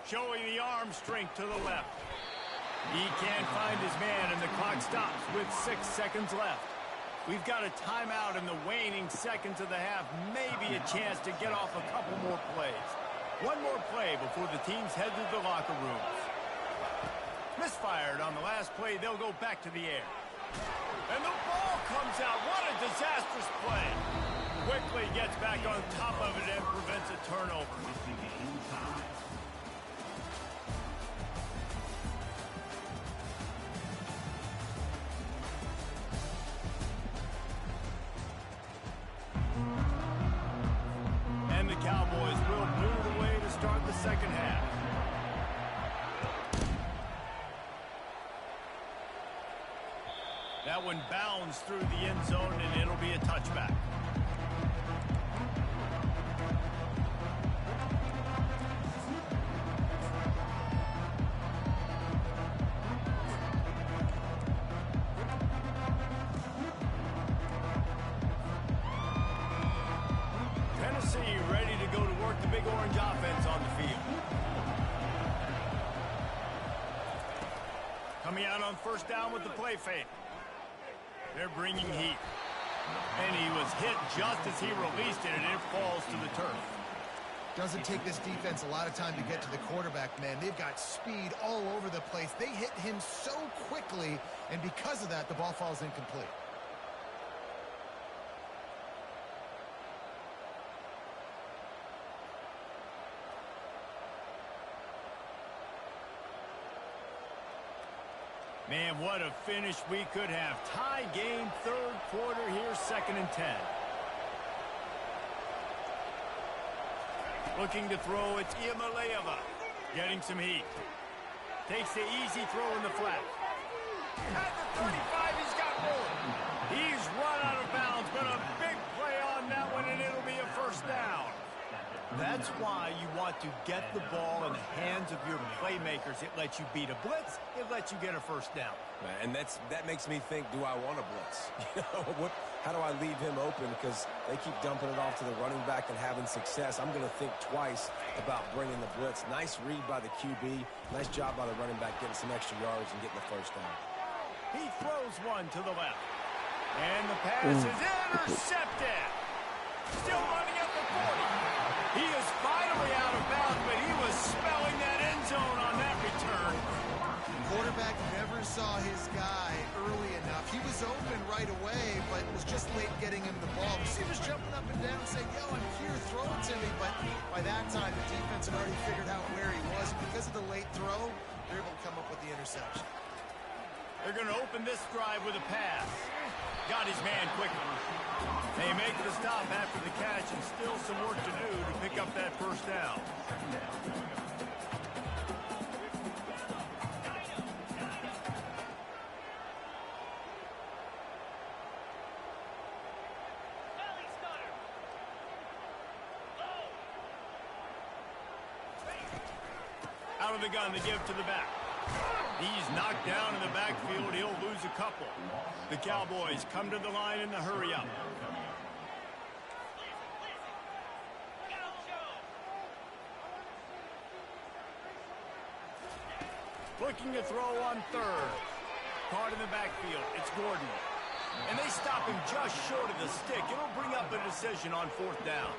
Showing the arm strength to the left. He can't find his man, and the clock stops with 6 seconds left. We've got a timeout in the waning seconds of the half. Maybe a chance to get off a couple more plays. One more play before the teams head to the locker rooms. Misfired on the last play. They'll go back to the air. And the ball comes out. What a disastrous play. Quickly gets back on top of it and prevents a turnover. And the Cowboys will move it away to start the second half. That one bounds through the end zone, and it'll be a touchback. Tennessee ready to go to work the big orange offense on the field. Coming out on first down with the play fake. They're bringing heat. And he was hit just as he released it, and it falls to the turf. Doesn't take this defense a lot of time to get to the quarterback, man. They've got speed all over the place. They hit him so quickly, and because of that, the ball falls incomplete. Man, what a finish we could have. Tie game, third quarter here, 2nd and 10. Looking to throw, it's Iamaleava. Getting some heat. Takes the easy throw in the flat. At the 35, he's got room. He's run out of bounds, but a big play on that one, and it'll be a first down. That's why you want to get the ball in the hands of your playmakers. It lets you beat a blitz. It lets you get a first down. And that makes me think, do I want a blitz? How do I leave him open? Because they keep dumping it off to the running back and having success. I'm going to think twice about bringing the blitz. Nice read by the QB. Nice job by the running back getting some extra yards and getting the first down. He throws one to the left. And the pass is intercepted. Still running at the 40. He is finally out of bounds, but he was smelling that end zone on that return. Quarterback never saw his guy early enough. He was open right away, but was just late getting him the ball. Receivers jumping up and down saying, yo, I'm here, throw it to me. But by that time, the defense had already figured out where he was. And because of the late throw, they're able to come up with the interception. They're going to open this drive with a pass. Got his man quickly. They make the stop after the catch, and still some work to do to pick up that first down. Out of the gun, they give to the back. He's knocked down in the backfield. He'll lose a couple. The Cowboys come to the line in the hurry-up. Looking to throw on third. Caught in the backfield. It's Gordon. And they stop him just short of the stick. It'll bring up a decision on fourth down.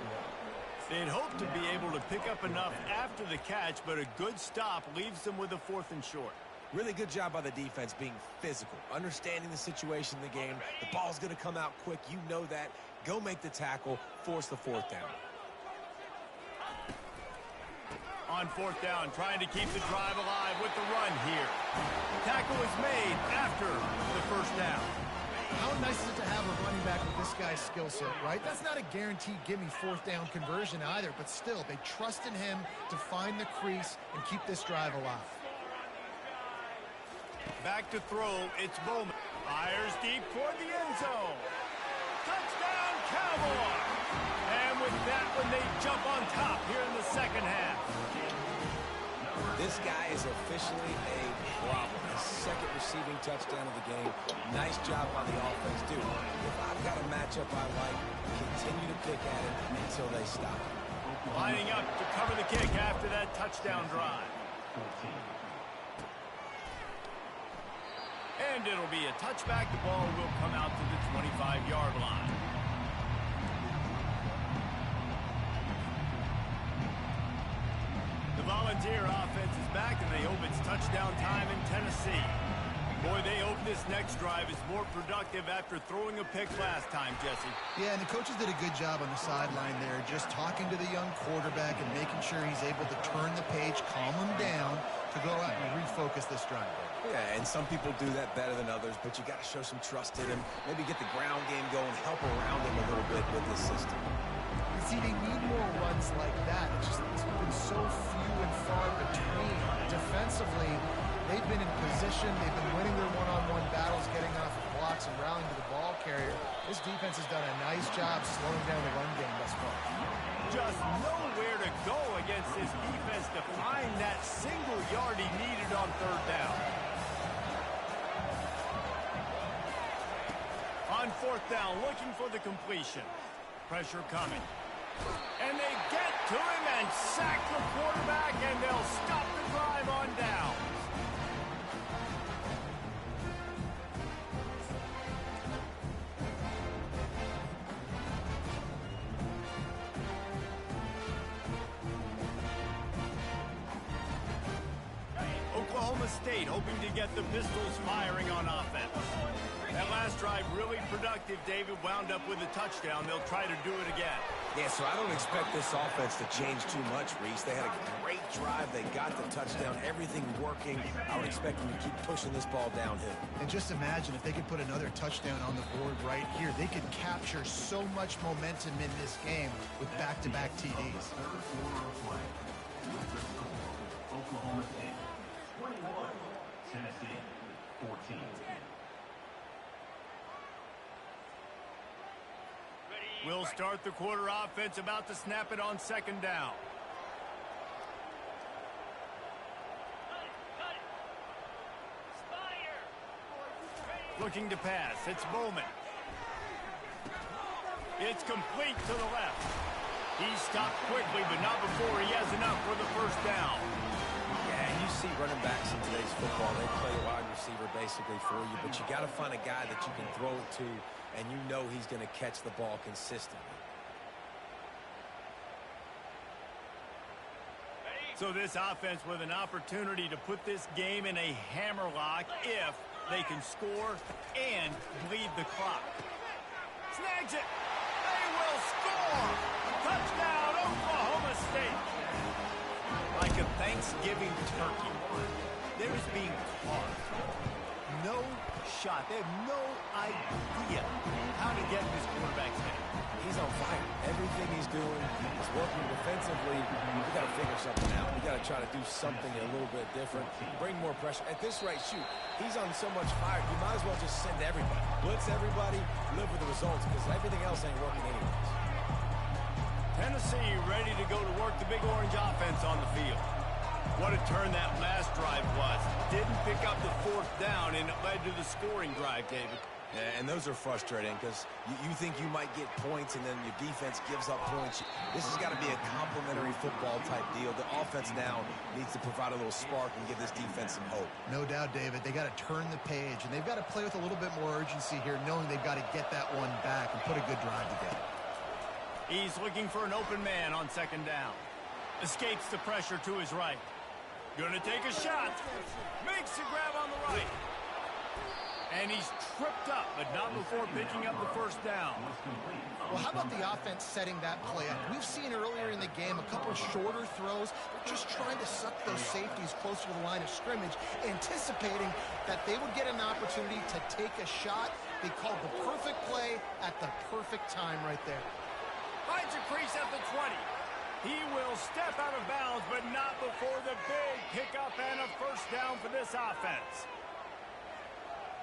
They'd hope to be able to pick up enough after the catch, but a good stop leaves them with a 4th and short. Really good job by the defense being physical, understanding the situation in the game. The ball's going to come out quick. You know that. Go make the tackle, force the 4th down. On 4th down, trying to keep the drive alive with the run here. Tackle is made after the first down. How nice is it to have a running back with this guy's skill set, right? That's not a guaranteed gimme 4th down conversion either, but still, they trust in him to find the crease and keep this drive alive. Back to throw, it's Bowman. Fires deep toward the end zone. Touchdown, Cowboys! And with that one, they jump on top here in the second half. This guy is officially a problem. His second receiving touchdown of the game. Nice job by the offense. Dude, if I've got a matchup I like, continue to pick at it until they stop. Lining up to cover the kick after that touchdown drive. And it'll be a touchback. The ball will come out to the 25-yard line. The Volunteer offense is back, and they hope it's touchdown time in Tennessee. Boy, they hope this next drive is more productive after throwing a pick last time, Jesse. Yeah, and the coaches did a good job on the sideline there, just talking to the young quarterback and making sure he's able to turn the page, calm him down to go out and refocus this drive. Yeah, and some people do that better than others, but you got to show some trust in him. Maybe get the ground game going, help around him a little bit with this system. See, they need more runs like that. It's been so few and far between. Defensively, they've been in position. They've been winning their one-on-one battles, getting off of blocks and rallying to the ball carrier. This defense has done a nice job slowing down the run game thus far. Just nowhere to go against this defense to find that single yard he needed on third down. On fourth down, looking for the completion. Pressure coming. And they get to him and sack the quarterback, and they'll stop the drive on down. Oklahoma State hoping to get the Pistols firing on offense. That last drive really productive. David wound up with a touchdown. They'll try to do it again. Yeah, so I don't expect this offense to change too much, Reese. They had a great drive. They got the touchdown. Everything working. I would expect them to keep pushing this ball downhill. And just imagine if they could put another touchdown on the board right here. They could capture so much momentum in this game with back-to-back TDs. Oklahoma State 21, Tennessee 14. We'll start the quarter. Offense about to snap it on second down. Looking to pass. It's Bowman. It's complete to the left. He stopped quickly, but not before he has enough for the first down. Yeah, and you see running backs in today's football. They play a wide receiver basically for you, but you got to find a guy that you can throw it to, and you know he's going to catch the ball consistently. So this offense with an opportunity to put this game in a hammerlock if they can score and bleed the clock. Snags it. They will score. Touchdown, Oklahoma State. Like a Thanksgiving turkey, there is being carved. No shot. They have no idea how to get this quarterback's head. He's on fire. Everything he's doing is working defensively. We got to figure something out. We got to try to do something a little bit different. Bring more pressure. At this rate, shoot, he's on so much fire. You might as well just send everybody. Blitz everybody, live with the results, because everything else ain't working anyways. Tennessee ready to go to work the Big Orange offense on the field. What a turn that last drive was. Didn't pick up the fourth down, and it led to the scoring drive, David. Yeah, and those are frustrating because you think you might get points and then your defense gives up points. This has got to be a complementary football type deal. The offense now needs to provide a little spark and give this defense some hope. No doubt, David. They got to turn the page, and they've got to play with a little bit more urgency here, knowing they've got to get that one back and put a good drive together. He's looking for an open man on second down. Escapes the pressure to his right. Gonna take a shot. Makes the grab on the right. And he's tripped up, but not before picking up the first down. Well, how about the offense setting that play up? We've seen earlier in the game a couple shorter throws. They're just trying to suck those safeties closer to the line of scrimmage, anticipating that they would get an opportunity to take a shot. They called the perfect play at the perfect time right there. Finds a crease at the 20. He will step out of bounds, but not before the big pickup and a first down for this offense.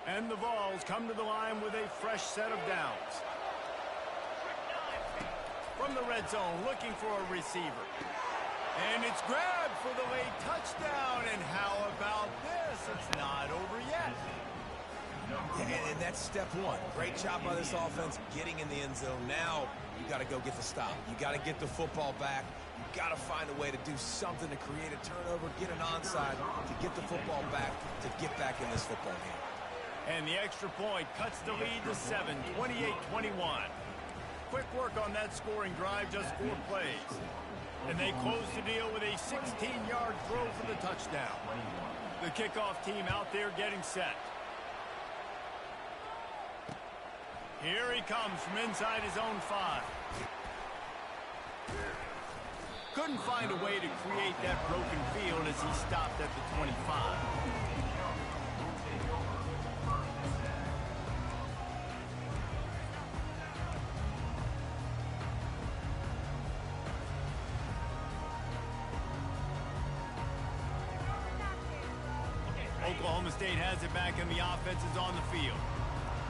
And the Vols come to the line with a fresh set of downs. From the red zone, looking for a receiver. And it's grabbed for the late touchdown. And how about this? It's not over yet. And that's step one. Great job by this offense getting in the end zone. Now you got to go get the stop. You got to get the football back. You got to find a way to do something to create a turnover, get an onside, to get the football back, to get back in this football game. And the extra point cuts the lead to 7, 28-21. Quick work on that scoring drive, just 4 plays. And they close the deal with a 16-yard throw for the touchdown. The kickoff team out there getting set. Here he comes from inside his own 5. Couldn't find a way to create that broken field as he stopped at the 25. Oklahoma State has it back and the offense is on the field.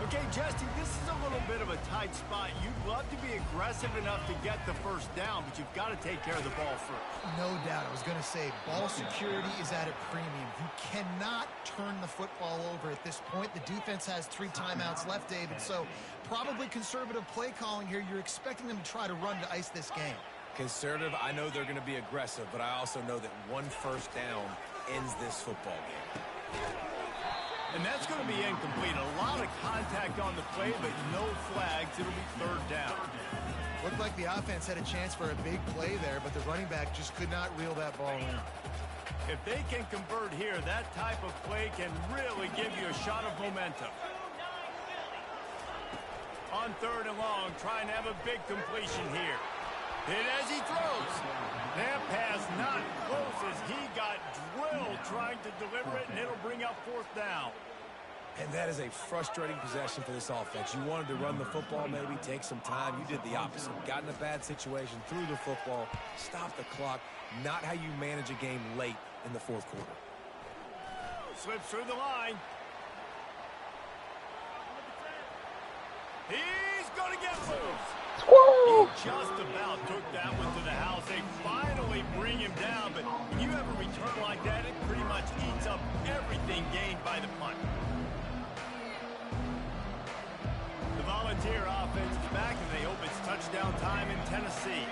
Okay, Jesse, this is a little bit of a tight spot. You'd love to be aggressive enough to get the first down, but you've got to take care of the ball first. No doubt. I was going to say, ball security is at a premium. You cannot turn the football over at this point. The defense has 3 timeouts left, David, so probably conservative play calling here. You're expecting them to try to run to ice this game. Conservative, I know they're going to be aggressive, but I also know that one first down ends this football game. And that's going to be incomplete. A lot of contact on the play, but no flags. It'll be 3rd down. Looked like the offense had a chance for a big play there, but the running back just could not reel that ball in. If they can convert here, that type of play can really give you a shot of momentum. On 3rd and long, trying to have a big completion here. Hit as he throws. That pass not close as he got drilled trying to deliver it, and it'll bring up 4th down. And that is a frustrating possession for this offense. You wanted to run the football, maybe take some time. You did the opposite. Got in a bad situation, threw the football, stopped the clock. Not how you manage a game late in the 4th quarter. Slips through the line. He's going to get loose. He just about took that one to the house. They finally bring him down, but when you have a return like that, it pretty much eats up everything gained by the punt. The Volunteer offense is back, and they hope it's touchdown time in Tennessee.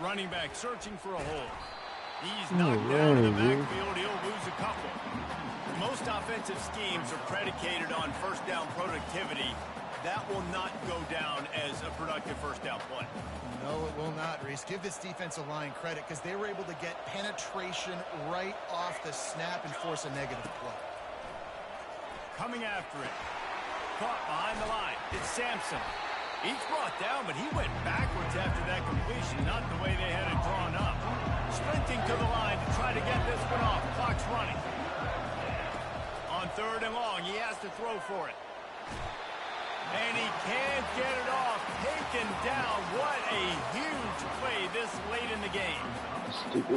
Running back searching for a hole. He's knocked down in the backfield. He'll lose a couple. Most offensive schemes are predicated on first down productivity. That will not go down as a productive first down play. No, it will not, Reese. Give this defensive line credit because they were able to get penetration right off the snap and force a negative play. Coming after it. Caught behind the line. It's Sampson. He's brought down, but he went backwards after that completion, not the way they had it drawn up. Sprinting to the line to try to get this one off. Clock's running. On 3rd and long, he has to throw for it. And he can't get it off. Taken down. What a huge play this late in the game.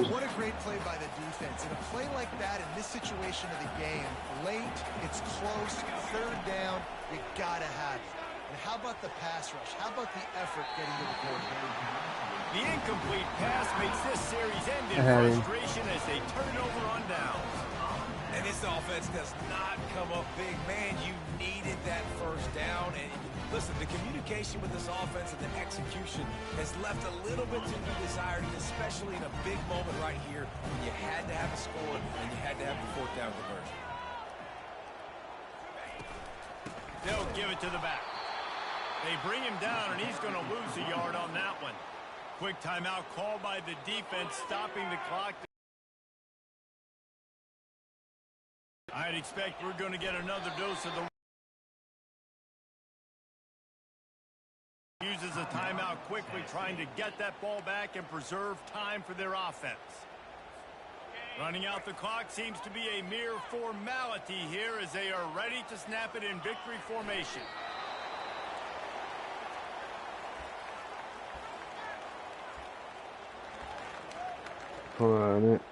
What a great play by the defense. And a play like that in this situation of the game, late, it's close, 3rd down, you got to have it. And how about the pass rush? How about the effort getting to the quarterback? The incomplete pass makes this series end in frustration as they turn it over on downs. And this offense does not come up big. Man, you needed that first down. And listen, the communication with this offense and the execution has left a little bit to be desired, especially in a big moment right here when you had to have a score and you had to have the 4th down conversion. They'll give it to the back. They bring him down, and he's going to lose a yard on that one. Quick timeout called by the defense, stopping the clock. I'd expect we're going to get another dose of the... Uses a timeout quickly, trying to get that ball back and preserve time for their offense. Running out the clock seems to be a mere formality here as they are ready to snap it in victory formation. Hold on a minute.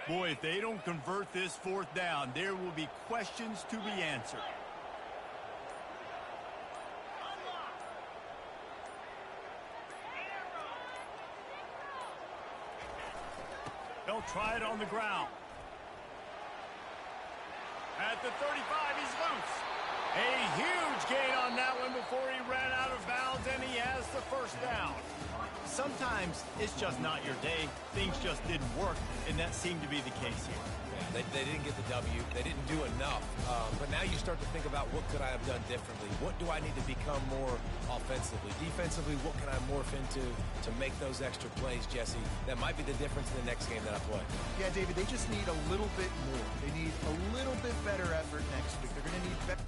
Boy, if they don't convert this fourth down, there will be questions to be answered. They'll try it on the ground. At the 35, he's loose. A huge gain on that one before he ran out of bounds, and he has the first down. Sometimes it's just not your day. Things just didn't work, and that seemed to be the case here. Yeah, they didn't get the W. They didn't do enough. But now you start to think about what could I have done differently? What do I need to become more offensively? Defensively, what can I morph into to make those extra plays, Jesse? That might be the difference in the next game that I play. Yeah, David, they just need a little bit more. They need a little bit better effort next week. They're going to need better.